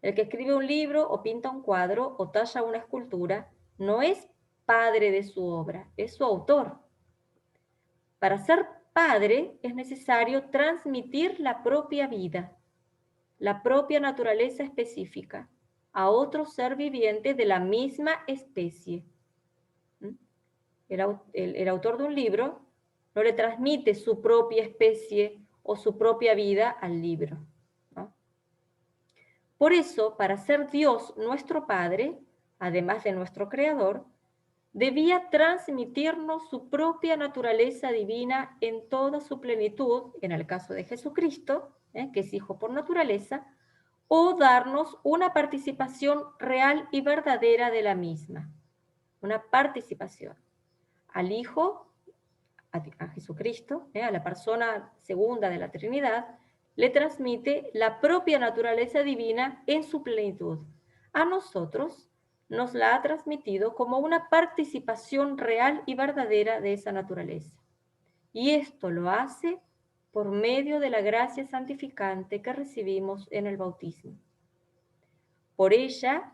El que escribe un libro o pinta un cuadro o talla una escultura no es padre de su obra, es su autor. Para ser padre es necesario transmitir la propia vida, la propia naturaleza específica, a otro ser viviente de la misma especie. El autor de un libro no le transmite su propia especie o su propia vida al libro, ¿no? Por eso, para ser Dios nuestro Padre, además de nuestro Creador, debía transmitirnos su propia naturaleza divina en toda su plenitud, en el caso de Jesucristo, que es Hijo por naturaleza, o darnos una participación real y verdadera de la misma. Una participación al Hijo, a Jesucristo, a la persona segunda de la Trinidad, le transmite la propia naturaleza divina en su plenitud. A nosotros nos la ha transmitido como una participación real y verdadera de esa naturaleza. Y esto lo hace por medio de la gracia santificante que recibimos en el bautismo. Por ella,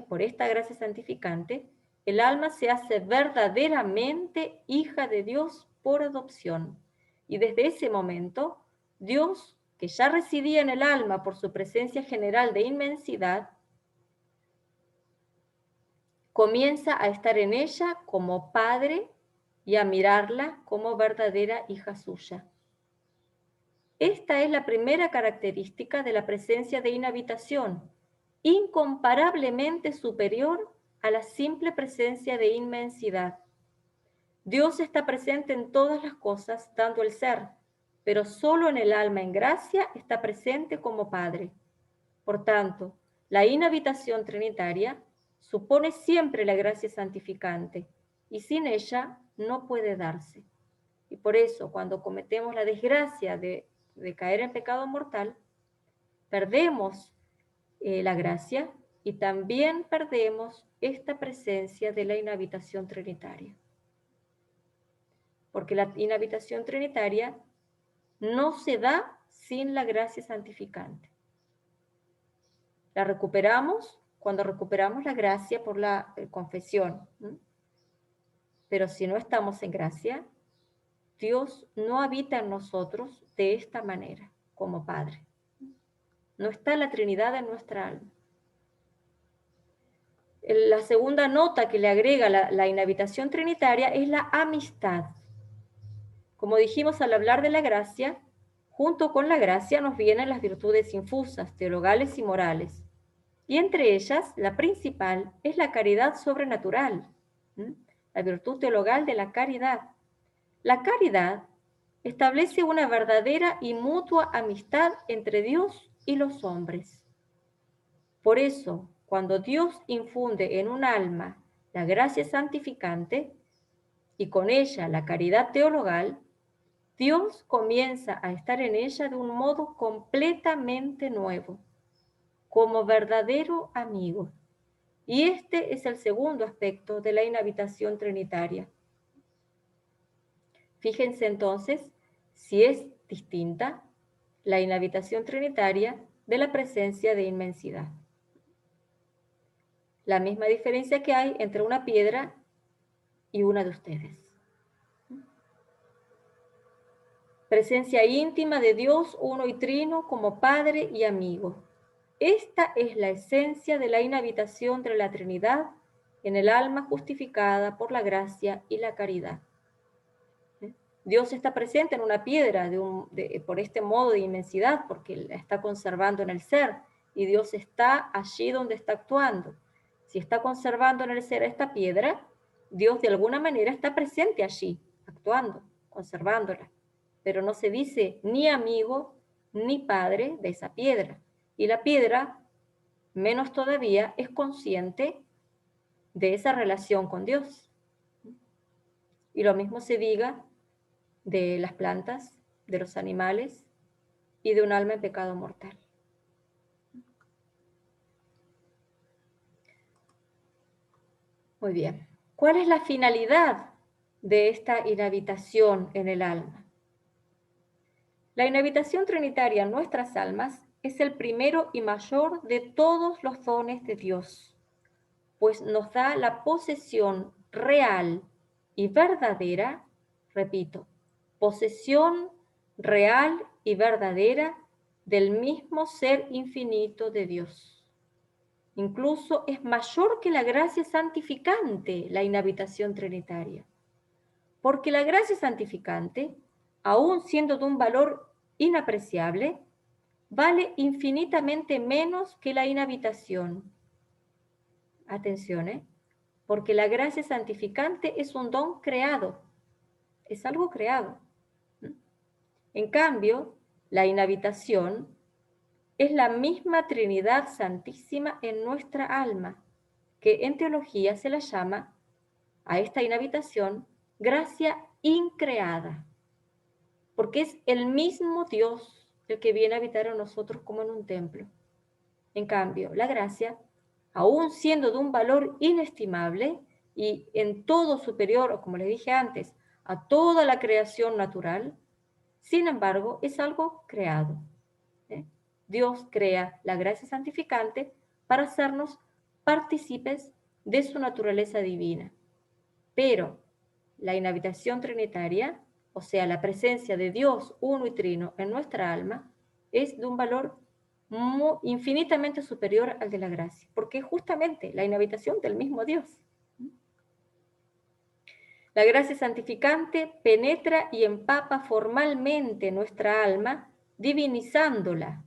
por esta gracia santificante, el alma se hace verdaderamente hija de Dios por adopción. Y desde ese momento, Dios, que ya residía en el alma por su presencia general de inmensidad, comienza a estar en ella como padre y a mirarla como verdadera hija suya. Esta es la primera característica de la presencia de inhabitación, incomparablemente superior a la simple presencia de inmensidad. Dios está presente en todas las cosas, dando el ser, pero solo en el alma en gracia está presente como Padre. Por tanto, la inhabitación trinitaria supone siempre la gracia santificante, y sin ella no puede darse. Y por eso, cuando cometemos la desgracia de caer en pecado mortal, perdemos la gracia y también perdemos esta presencia de la inhabitación trinitaria. Porque la inhabitación trinitaria no se da sin la gracia santificante. La recuperamos cuando recuperamos la gracia por la confesión. Pero si no estamos en gracia, Dios no habita en nosotros de esta manera, como Padre. No está la Trinidad en nuestra alma. La segunda nota que le agrega la inhabitación trinitaria es la amistad. Como dijimos al hablar de la gracia, junto con la gracia nos vienen las virtudes infusas, teologales y morales. Y entre ellas, la principal es la caridad sobrenatural, la virtud teologal de la caridad. La caridad establece una verdadera y mutua amistad entre Dios y los hombres. Por eso, cuando Dios infunde en un alma la gracia santificante y con ella la caridad teologal, Dios comienza a estar en ella de un modo completamente nuevo, como verdadero amigo. Y este es el segundo aspecto de la inhabitación trinitaria. Fíjense entonces si es distinta la inhabitación trinitaria de la presencia de inmensidad. La misma diferencia que hay entre una piedra y una de ustedes. Presencia íntima de Dios uno y trino como Padre y amigo. Esta es la esencia de la inhabitación de la Trinidad en el alma justificada por la gracia y la caridad. Dios está presente en una piedra por este modo de inmensidad, porque la está conservando en el ser, y Dios está allí donde está actuando. Si está conservando en el ser esta piedra, Dios de alguna manera está presente allí, actuando, conservándola. Pero no se dice ni amigo ni padre de esa piedra. Y la piedra, menos todavía, es consciente de esa relación con Dios. Y lo mismo se diga de las plantas, de los animales y de un alma en pecado mortal. Muy bien. ¿Cuál es la finalidad de esta inhabitación en el alma? La inhabitación trinitaria en nuestras almas es el primero y mayor de todos los dones de Dios, pues nos da la posesión real y verdadera, repito, posesión real y verdadera del mismo ser infinito de Dios. Incluso es mayor que la gracia santificante, la inhabitación trinitaria. Porque la gracia santificante, aun siendo de un valor inapreciable, vale infinitamente menos que la inhabitación. Atención, porque la gracia santificante es un don creado, es algo creado. En cambio, la inhabitación es la misma Trinidad Santísima en nuestra alma, que en teología se la llama, a esta inhabitación, gracia increada, porque es el mismo Dios el que viene a habitar en nosotros como en un templo. En cambio, la gracia, aún siendo de un valor inestimable y en todo superior, como les dije antes, a toda la creación natural, sin embargo, es algo creado. Dios crea la gracia santificante para hacernos partícipes de su naturaleza divina. Pero la inhabitación trinitaria, o sea, la presencia de Dios uno y trino en nuestra alma, es de un valor infinitamente superior al de la gracia, porque es justamente la inhabitación del mismo Dios. La gracia santificante penetra y empapa formalmente nuestra alma, divinizándola,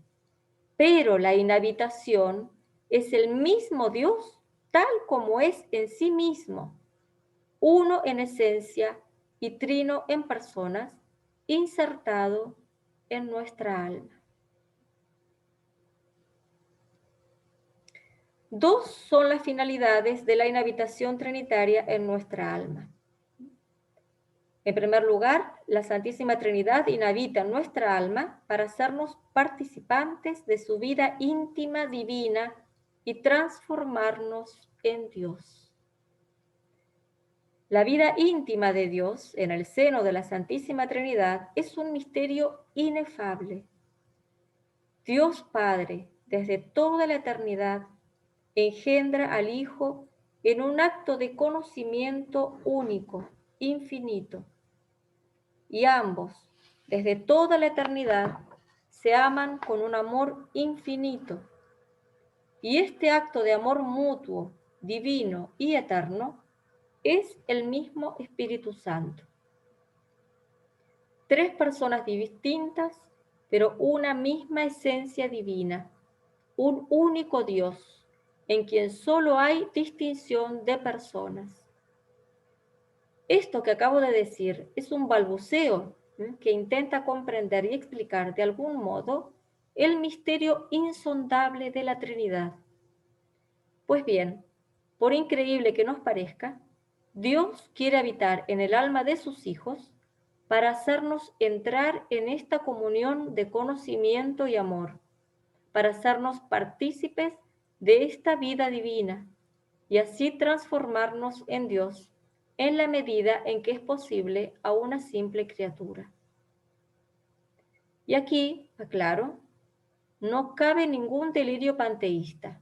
pero la inhabitación es el mismo Dios tal como es en sí mismo, uno en esencia y trino en personas, insertado en nuestra alma. Dos son las finalidades de la inhabitación trinitaria en nuestra alma. En primer lugar, la Santísima Trinidad inhabita en nuestra alma para hacernos participantes de su vida íntima divina y transformarnos en Dios. La vida íntima de Dios en el seno de la Santísima Trinidad es un misterio inefable. Dios Padre, desde toda la eternidad, engendra al Hijo en un acto de conocimiento único, infinito. Y ambos, desde toda la eternidad, se aman con un amor infinito. Y este acto de amor mutuo, divino y eterno, es el mismo Espíritu Santo. Tres personas distintas, pero una misma esencia divina, un único Dios, en quien solo hay distinción de personas. Esto que acabo de decir es un balbuceo que intenta comprender y explicar de algún modo el misterio insondable de la Trinidad. Pues bien, por increíble que nos parezca, Dios quiere habitar en el alma de sus hijos para hacernos entrar en esta comunión de conocimiento y amor, para hacernos partícipes de esta vida divina y así transformarnos en Dios en la medida en que es posible a una simple criatura. Y aquí, aclaro, no cabe ningún delirio panteísta.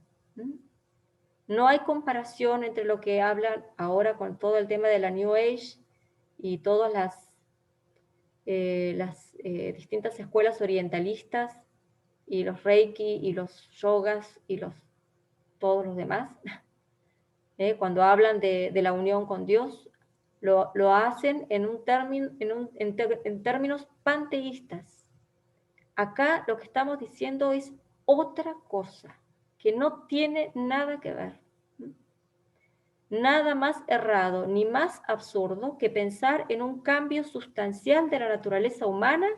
No hay comparación entre lo que hablan ahora con todo el tema de la New Age y todas las distintas escuelas orientalistas y los Reiki y los yogas y todos los demás. Cuando hablan de la unión con Dios, lo hacen en términos panteístas. Acá lo que estamos diciendo es otra cosa, que no tiene nada que ver. Nada más errado ni más absurdo que pensar en un cambio sustancial de la naturaleza humana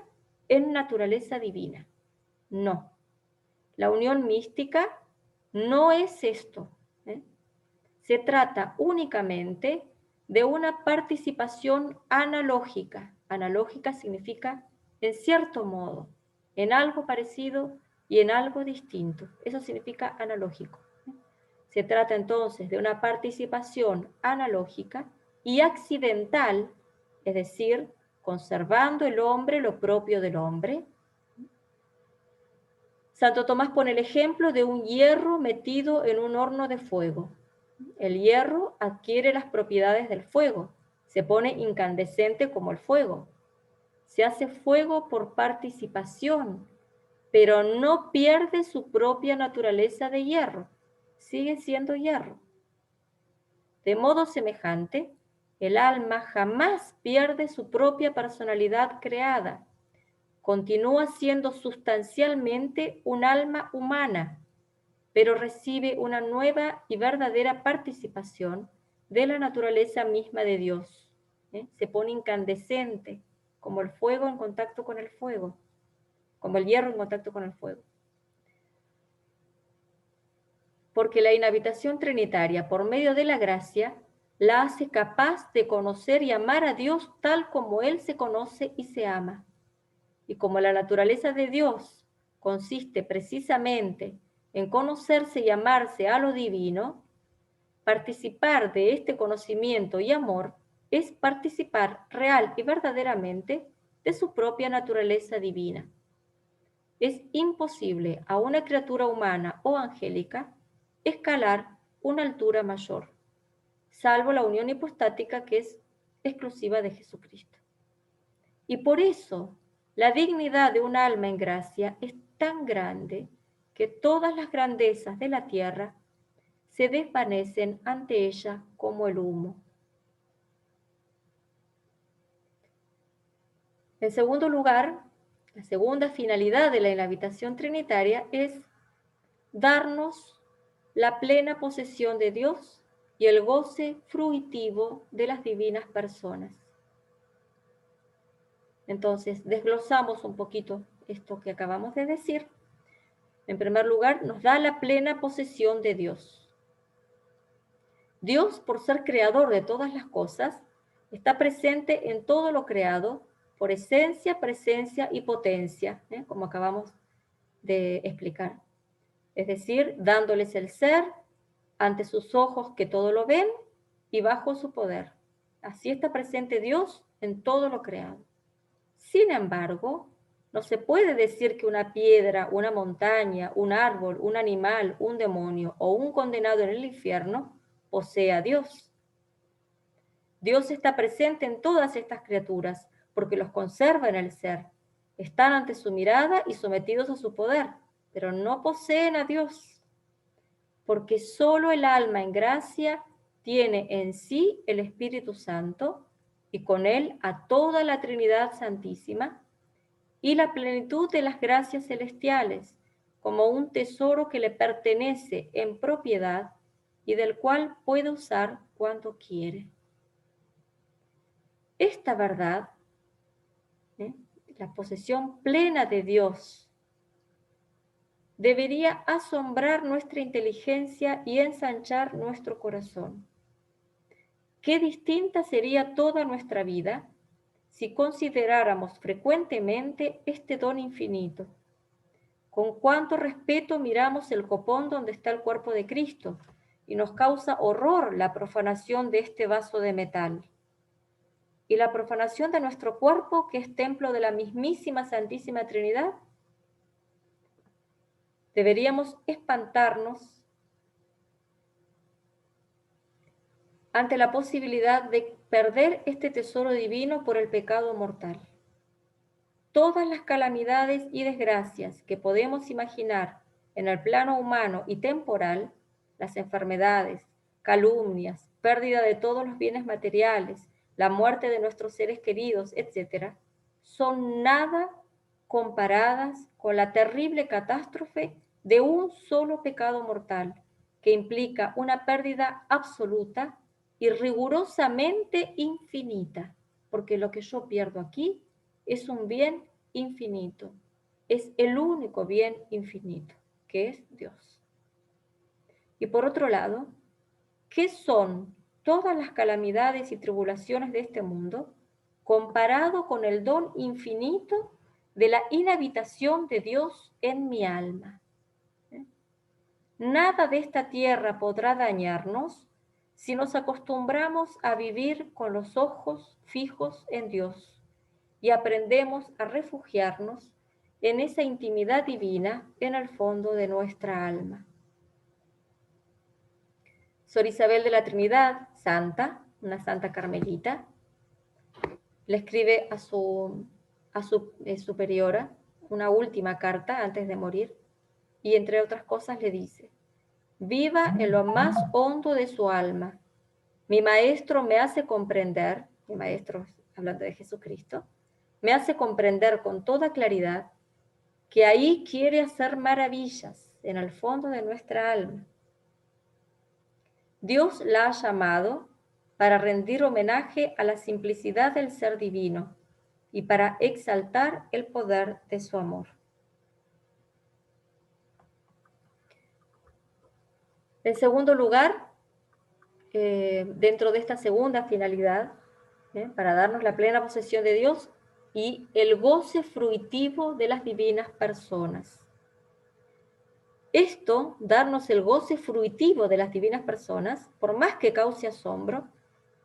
en naturaleza divina. No. La unión mística no es esto. Se trata únicamente de una participación analógica. Analógica significa, en cierto modo, en algo parecido y en algo distinto. Eso significa analógico. Se trata entonces de una participación analógica y accidental, es decir, conservando el hombre lo propio del hombre. Santo Tomás pone el ejemplo de un hierro metido en un horno de fuego. El hierro adquiere las propiedades del fuego, se pone incandescente como el fuego. Se hace fuego por participación, pero no pierde su propia naturaleza de hierro, sigue siendo hierro. De modo semejante, el alma jamás pierde su propia personalidad creada, continúa siendo sustancialmente un alma humana, pero recibe una nueva y verdadera participación de la naturaleza misma de Dios. Se pone incandescente, como el fuego en contacto con el fuego, como el hierro en contacto con el fuego. Porque la inhabitación trinitaria, por medio de la gracia, la hace capaz de conocer y amar a Dios tal como Él se conoce y se ama. Y como la naturaleza de Dios consiste precisamente en conocerse y amarse a lo divino, participar de este conocimiento y amor es participar real y verdaderamente de su propia naturaleza divina. Es imposible a una criatura humana o angélica escalar una altura mayor, salvo la unión hipostática que es exclusiva de Jesucristo. Y por eso la dignidad de un alma en gracia es tan grande que todas las grandezas de la tierra se desvanecen ante ella como el humo. En segundo lugar, la segunda finalidad de la inhabitación trinitaria es darnos la plena posesión de Dios y el goce fruitivo de las divinas personas. Entonces, desglosamos un poquito esto que acabamos de decir. En primer lugar, nos da la plena posesión de Dios. Dios, por ser creador de todas las cosas, está presente en todo lo creado por esencia, presencia y potencia, como acabamos de explicar. Es decir, dándoles el ser ante sus ojos que todo lo ven y bajo su poder. Así está presente Dios en todo lo creado. Sin embargo, no se puede decir que una piedra, una montaña, un árbol, un animal, un demonio o un condenado en el infierno posea a Dios. Dios está presente en todas estas criaturas porque los conserva en el ser. Están ante su mirada y sometidos a su poder, pero no poseen a Dios, porque solo el alma en gracia tiene en sí el Espíritu Santo y con él a toda la Trinidad Santísima y la plenitud de las gracias celestiales, como un tesoro que le pertenece en propiedad y del cual puede usar cuanto quiere. Esta verdad, la posesión plena de Dios, debería asombrar nuestra inteligencia y ensanchar nuestro corazón. Qué distinta sería toda nuestra vida si consideráramos frecuentemente este don infinito. Con cuánto respeto miramos el copón donde está el cuerpo de Cristo y nos causa horror la profanación de este vaso de metal. Y la profanación de nuestro cuerpo, que es templo de la mismísima Santísima Trinidad. Deberíamos espantarnos ante la posibilidad de perder este tesoro divino por el pecado mortal. Todas las calamidades y desgracias que podemos imaginar en el plano humano y temporal, las enfermedades, calumnias, pérdida de todos los bienes materiales, la muerte de nuestros seres queridos, etc., son nada comparadas con la terrible catástrofe de un solo pecado mortal, que implica una pérdida absoluta y rigurosamente infinita, porque lo que yo pierdo aquí es un bien infinito, es el único bien infinito, que es Dios. Y por otro lado, ¿qué son todas las calamidades y tribulaciones de este mundo comparado con el don infinito de la inhabitación de Dios en mi alma? Nada de esta tierra podrá dañarnos si nos acostumbramos a vivir con los ojos fijos en Dios y aprendemos a refugiarnos en esa intimidad divina en el fondo de nuestra alma. Sor Isabel de la Trinidad, santa, una santa carmelita, le escribe a su superiora una última carta antes de morir y entre otras cosas le dice: viva en lo más hondo de su alma. Mi maestro me hace comprender, mi maestro hablando de Jesucristo, me hace comprender con toda claridad que ahí quiere hacer maravillas en el fondo de nuestra alma. Dios la ha llamado para rendir homenaje a la simplicidad del ser divino y para exaltar el poder de su amor. En segundo lugar, dentro de esta segunda finalidad, para darnos la plena posesión de Dios y el goce fruitivo de las divinas personas. Esto, darnos el goce fruitivo de las divinas personas, por más que cause asombro,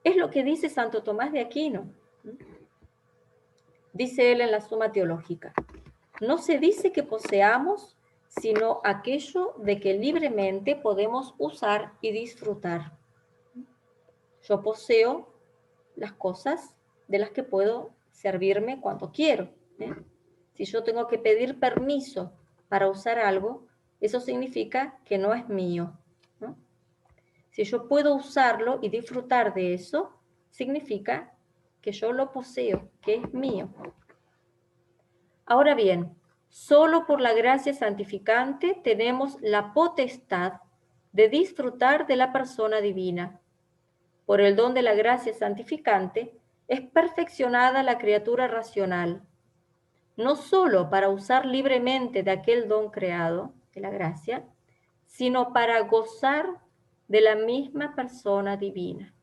es lo que dice Santo Tomás de Aquino. Dice él en la Suma Teológica: no se dice que poseamos, sino aquello de que libremente podemos usar y disfrutar. Yo poseo las cosas de las que puedo servirme cuando quiero. Si yo tengo que pedir permiso para usar algo, eso significa que no es mío, ¿no? Si yo puedo usarlo y disfrutar de eso, significa que yo lo poseo, que es mío. Ahora bien, solo por la gracia santificante tenemos la potestad de disfrutar de la persona divina. Por el don de la gracia santificante, es perfeccionada la criatura racional, no solo para usar libremente de aquel don creado, de la gracia, sino para gozar de la misma persona divina.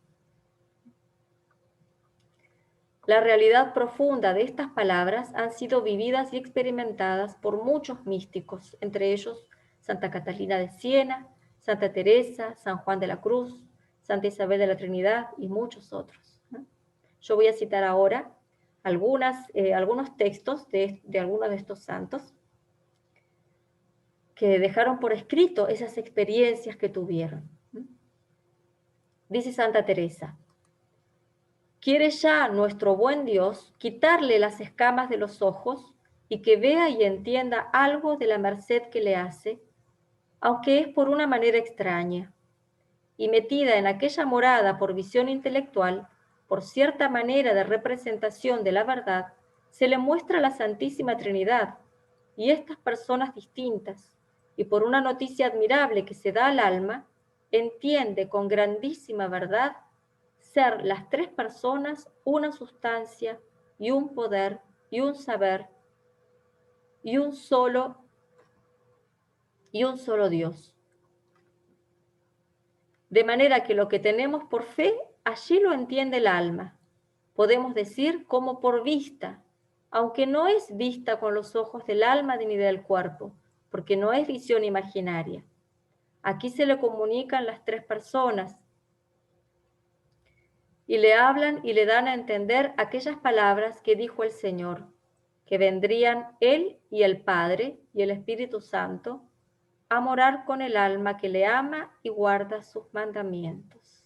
La realidad profunda de estas palabras han sido vividas y experimentadas por muchos místicos, entre ellos Santa Catalina de Siena, Santa Teresa, San Juan de la Cruz, Santa Isabel de la Trinidad y muchos otros. Yo voy a citar ahora algunos textos de algunos de estos santos que dejaron por escrito esas experiencias que tuvieron. Dice Santa Teresa: quiere ya nuestro buen Dios quitarle las escamas de los ojos y que vea y entienda algo de la merced que le hace, aunque es por una manera extraña, y metida en aquella morada por visión intelectual, por cierta manera de representación de la verdad, se le muestra la Santísima Trinidad y estas personas distintas, y por una noticia admirable que se da al alma, entiende con grandísima verdad ser las tres personas una sustancia y un poder y un saber y un solo Dios. De manera que lo que tenemos por fe, allí lo entiende el alma. Podemos decir como por vista, aunque no es vista con los ojos del alma ni del cuerpo, porque no es visión imaginaria. Aquí se le comunican las tres personas y le hablan y le dan a entender aquellas palabras que dijo el Señor, que vendrían Él y el Padre y el Espíritu Santo a morar con el alma que le ama y guarda sus mandamientos.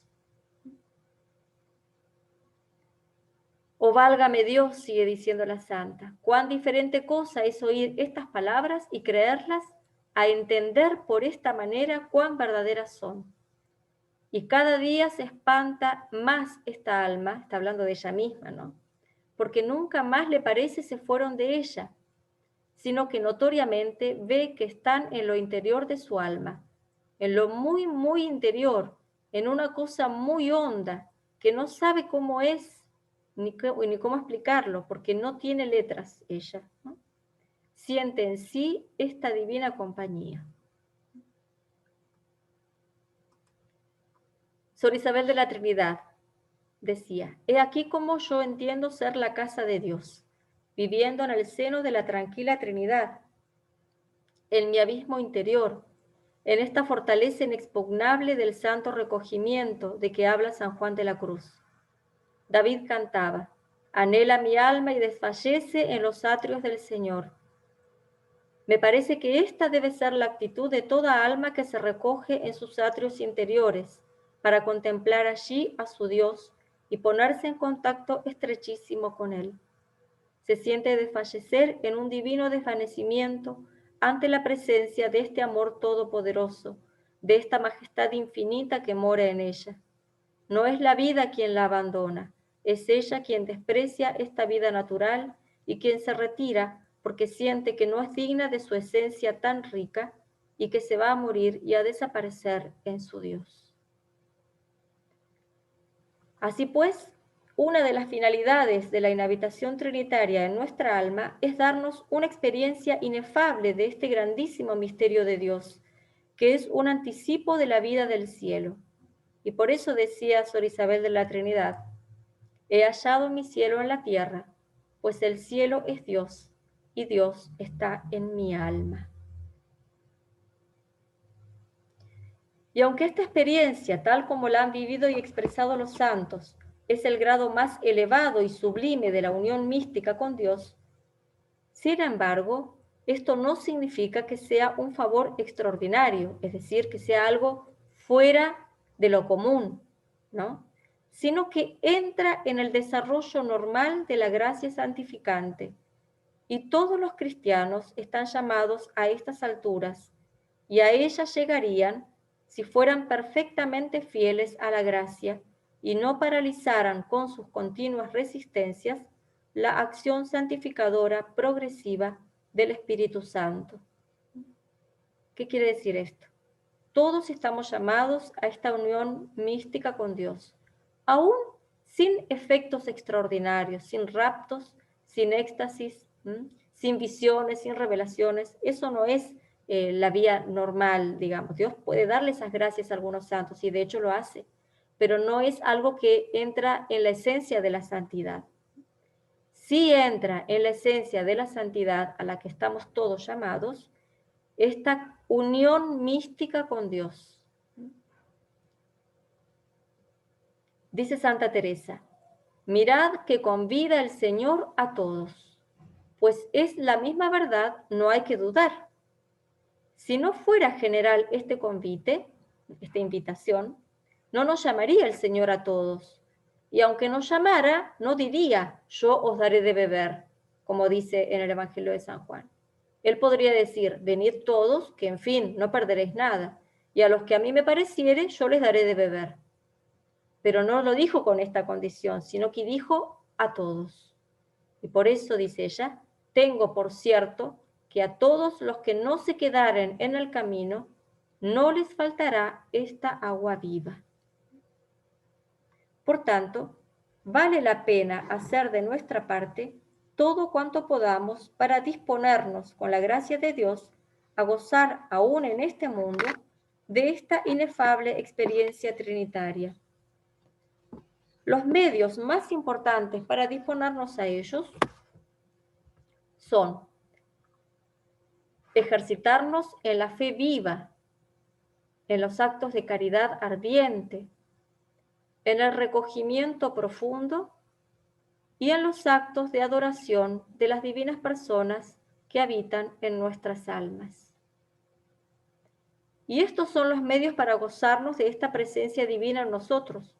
Oh, válgame Dios, sigue diciendo la santa, cuán diferente cosa es oír estas palabras y creerlas a entender por esta manera cuán verdaderas son. Y cada día se espanta más esta alma, está hablando de ella misma, ¿no? Porque nunca más le parece se fueron de ella, sino que notoriamente ve que están en lo interior de su alma, en lo muy, muy interior, en una cosa muy honda, que no sabe cómo es, ni cómo explicarlo, porque no tiene letras ella, ¿no? Siente en sí esta divina compañía. Sor Isabel de la Trinidad decía: he aquí como yo entiendo ser la casa de Dios, viviendo en el seno de la tranquila Trinidad, en mi abismo interior, en esta fortaleza inexpugnable del santo recogimiento de que habla San Juan de la Cruz. David cantaba: anhela mi alma y desfallece en los atrios del Señor. Me parece que esta debe ser la actitud de toda alma que se recoge en sus atrios interiores para contemplar allí a su Dios y ponerse en contacto estrechísimo con Él. Se siente desfallecer en un divino desvanecimiento ante la presencia de este amor todopoderoso, de esta majestad infinita que mora en ella. No es la vida quien la abandona, es ella quien desprecia esta vida natural y quien se retira porque siente que no es digna de su esencia tan rica y que se va a morir y a desaparecer en su Dios. Así pues, una de las finalidades de la inhabitación trinitaria en nuestra alma es darnos una experiencia inefable de este grandísimo misterio de Dios, que es un anticipo de la vida del cielo. Y por eso decía Sor Isabel de la Trinidad: he hallado mi cielo en la tierra, pues el cielo es Dios y Dios está en mi alma. Y aunque esta experiencia, tal como la han vivido y expresado los santos, es el grado más elevado y sublime de la unión mística con Dios, sin embargo, esto no significa que sea un favor extraordinario, es decir, que sea algo fuera de lo común, ¿no? Sino que entra en el desarrollo normal de la gracia santificante. Y todos los cristianos están llamados a estas alturas, y a ellas llegarían si fueran perfectamente fieles a la gracia y no paralizaran con sus continuas resistencias la acción santificadora progresiva del Espíritu Santo. ¿Qué quiere decir esto? todos estamos llamados a esta unión mística con Dios, aún sin efectos extraordinarios, sin raptos, sin éxtasis, sin visiones, sin revelaciones. Eso no es la vía normal, digamos. Dios puede darle esas gracias a algunos santos y de hecho lo hace, pero no es algo que entra en la esencia de la santidad. Sí entra en la esencia de la santidad a la que estamos todos llamados, esta unión mística con Dios. Dice Santa Teresa, mirad que convida el Señor a todos, pues es la misma verdad, no hay que dudar. Si no fuera general este convite, esta invitación, no nos llamaría el Señor a todos. Y aunque nos llamara, no diría, yo os daré de beber, como dice en el Evangelio de San Juan. Él podría decir, venid todos, que en fin, no perderéis nada, y a los que a mí me pareciere, yo les daré de beber. Pero no lo dijo con esta condición, sino que dijo a todos. Y por eso, dice ella, tengo por cierto que a todos los que no se quedaren en el camino, no les faltará esta agua viva. Por tanto, vale la pena hacer de nuestra parte todo cuanto podamos para disponernos, con la gracia de Dios, a gozar aún en este mundo de esta inefable experiencia trinitaria. Los medios más importantes para disponernos a ellos son ejercitarnos en la fe viva, en los actos de caridad ardiente, en el recogimiento profundo y en los actos de adoración de las divinas personas que habitan en nuestras almas. Y estos son los medios para gozarnos de esta presencia divina en nosotros,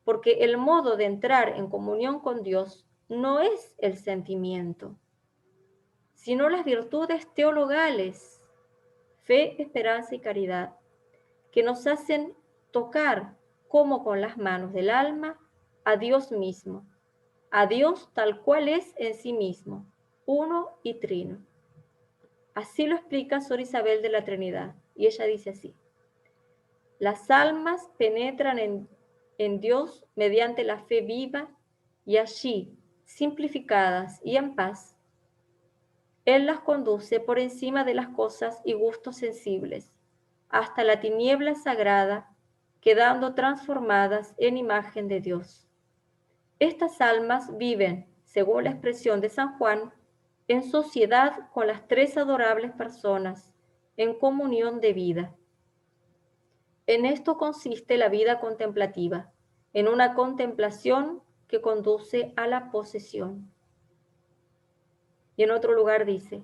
porque el modo de entrar en comunión con Dios no es el sentimiento, sino las virtudes teologales, fe, esperanza y caridad, que nos hacen tocar como con las manos del alma a Dios mismo, a Dios tal cual es en sí mismo, uno y trino. Así lo explica Sor Isabel de la Trinidad, y ella dice así: las almas penetran en Dios mediante la fe viva y allí, simplificadas y en paz, Él las conduce por encima de las cosas y gustos sensibles, hasta la tiniebla sagrada, quedando transformadas en imagen de Dios. Estas almas viven, según la expresión de San Juan, en sociedad con las tres adorables personas, en comunión de vida. En esto consiste la vida contemplativa, en una contemplación que conduce a la posesión. Y en otro lugar dice,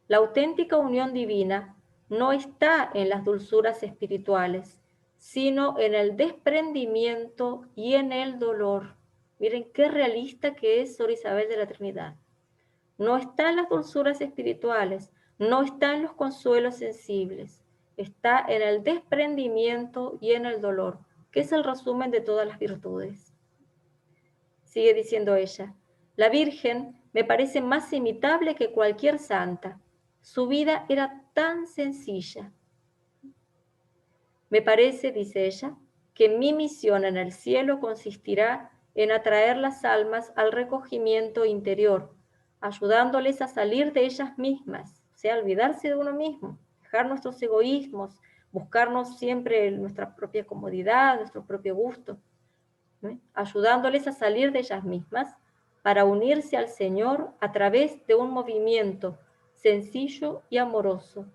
la auténtica unión divina no está en las dulzuras espirituales, sino en el desprendimiento y en el dolor. Miren qué realista que es Sor Isabel de la Trinidad. No está en las dulzuras espirituales, no está en los consuelos sensibles, está en el desprendimiento y en el dolor, que es el resumen de todas las virtudes. Sigue diciendo ella, la Virgen me parece más imitable que cualquier santa. Su vida era tan sencilla. Me parece, dice ella, que mi misión en el cielo consistirá en atraer las almas al recogimiento interior, ayudándoles a salir de ellas mismas, o sea, olvidarse de uno mismo, dejar nuestros egoísmos, buscarnos siempre nuestra propia comodidad, nuestro propio gusto, ayudándoles a salir de ellas mismas para unirse al Señor a través de un movimiento sencillo y amoroso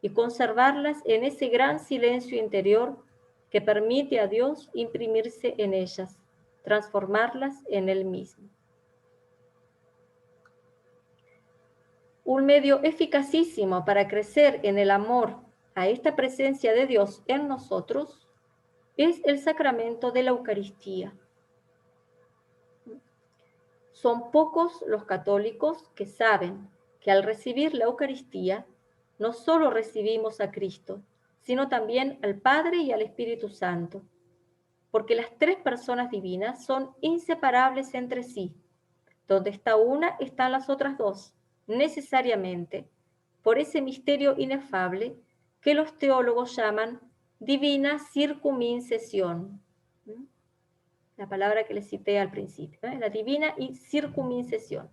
y conservarlas en ese gran silencio interior que permite a Dios imprimirse en ellas, transformarlas en Él mismo. Un medio eficacísimo para crecer en el amor a esta presencia de Dios en nosotros es el sacramento de la Eucaristía. Son pocos los católicos que saben que al recibir la Eucaristía no solo recibimos a Cristo, sino también al Padre y al Espíritu Santo, porque las tres personas divinas son inseparables entre sí. Donde está una, están las otras dos, necesariamente, por ese misterio inefable que los teólogos llaman divina circuncisión. La palabra que les cité al principio, la divina circuncisión.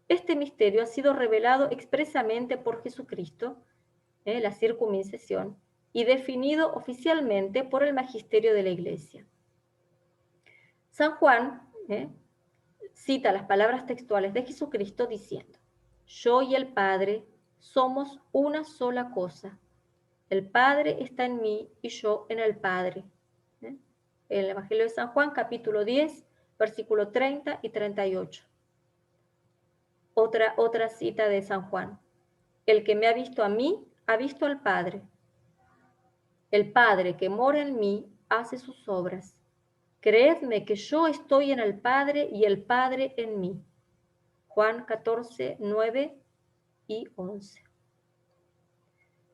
Este misterio ha sido revelado expresamente por Jesucristo, la circuncisión, y definido oficialmente por el magisterio de la Iglesia. San Juan cita las palabras textuales de Jesucristo diciendo: yo y el Padre somos una sola cosa. El Padre está en mí y yo en el Padre. El Evangelio de San Juan, capítulo 10, versículo 30 y 38. Otra cita de San Juan: el que me ha visto a mí, ha visto al Padre. El Padre que mora en mí hace sus obras. Creedme que yo estoy en el Padre y el Padre en mí. Juan 14, 9 y 11.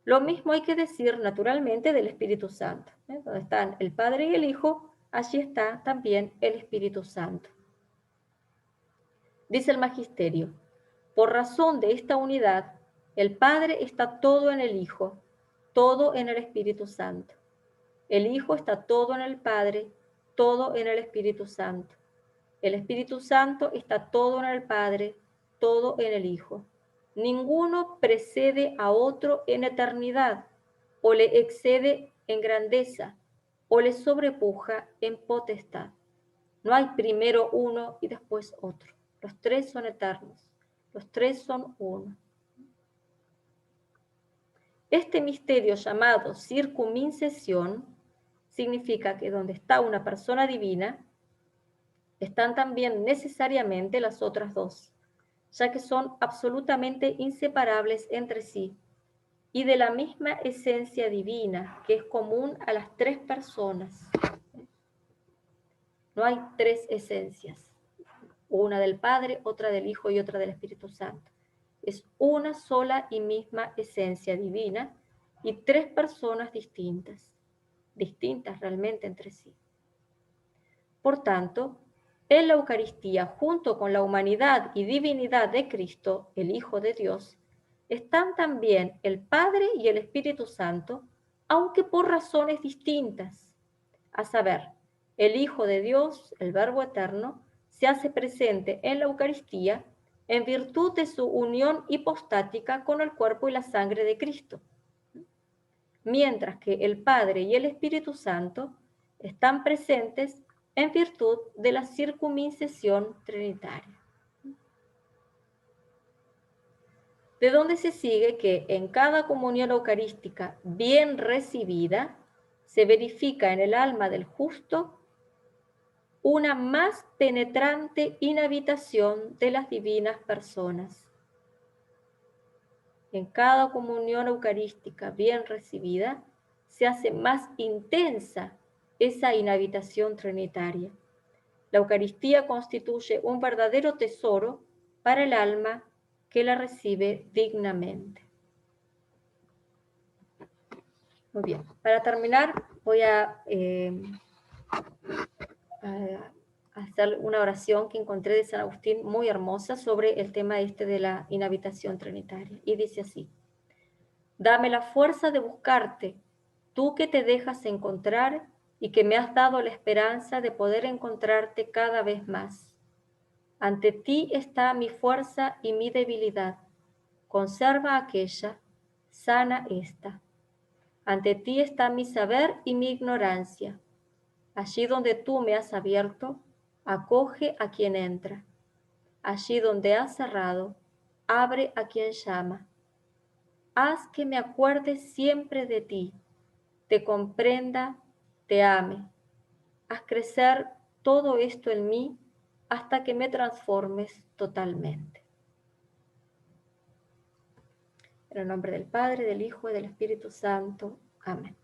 Lo mismo hay que decir naturalmente del Espíritu Santo. Donde están el Padre y el Hijo, allí está también el Espíritu Santo. Dice el Magisterio: por razón de esta unidad, el Padre está todo en el Hijo, todo en el Espíritu Santo. El Hijo está todo en el Padre, todo en el Espíritu Santo. El Espíritu Santo está todo en el Padre, todo en el Hijo. Ninguno precede a otro en eternidad, o le excede en grandeza, o le sobrepuja en potestad. No hay primero uno y después otro. Los tres son eternos. Los tres son uno. Este misterio llamado circuncisión significa que donde está una persona divina, están también necesariamente las otras dos, ya que son absolutamente inseparables entre sí y de la misma esencia divina que es común a las tres personas. No hay tres esencias, una del Padre, otra del Hijo y otra del Espíritu Santo. Es una sola y misma esencia divina y tres personas distintas realmente entre sí. Por tanto, en la Eucaristía, junto con la humanidad y divinidad de Cristo, el Hijo de Dios, están también el Padre y el Espíritu Santo, aunque por razones distintas. A saber, el Hijo de Dios, el Verbo Eterno, se hace presente en la Eucaristía en virtud de su unión hipostática con el cuerpo y la sangre de Cristo, mientras que el Padre y el Espíritu Santo están presentes en virtud de la circuncisión trinitaria. De donde se sigue que en cada comunión eucarística bien recibida se verifica en el alma del justo una más penetrante inhabitación de las divinas personas. En cada comunión eucarística bien recibida se hace más intensa esa inhabitación trinitaria. La Eucaristía constituye un verdadero tesoro para el alma que la recibe dignamente. Muy bien, para terminar voy a hacer una oración que encontré de San Agustín muy hermosa sobre el tema de la inhabitación trinitaria. Y dice así: dame la fuerza de buscarte, tú que te dejas encontrar y que me has dado la esperanza de poder encontrarte cada vez más. Ante ti está mi fuerza y mi debilidad. Conserva aquella, sana esta. Ante ti está mi saber y mi ignorancia. Allí donde tú me has abierto, acoge a quien entra. Allí donde has cerrado, abre a quien llama. Haz que me acuerde siempre de ti, te comprenda, te ame. Haz crecer todo esto en mí hasta que me transformes totalmente. En el nombre del Padre, del Hijo y del Espíritu Santo. Amén.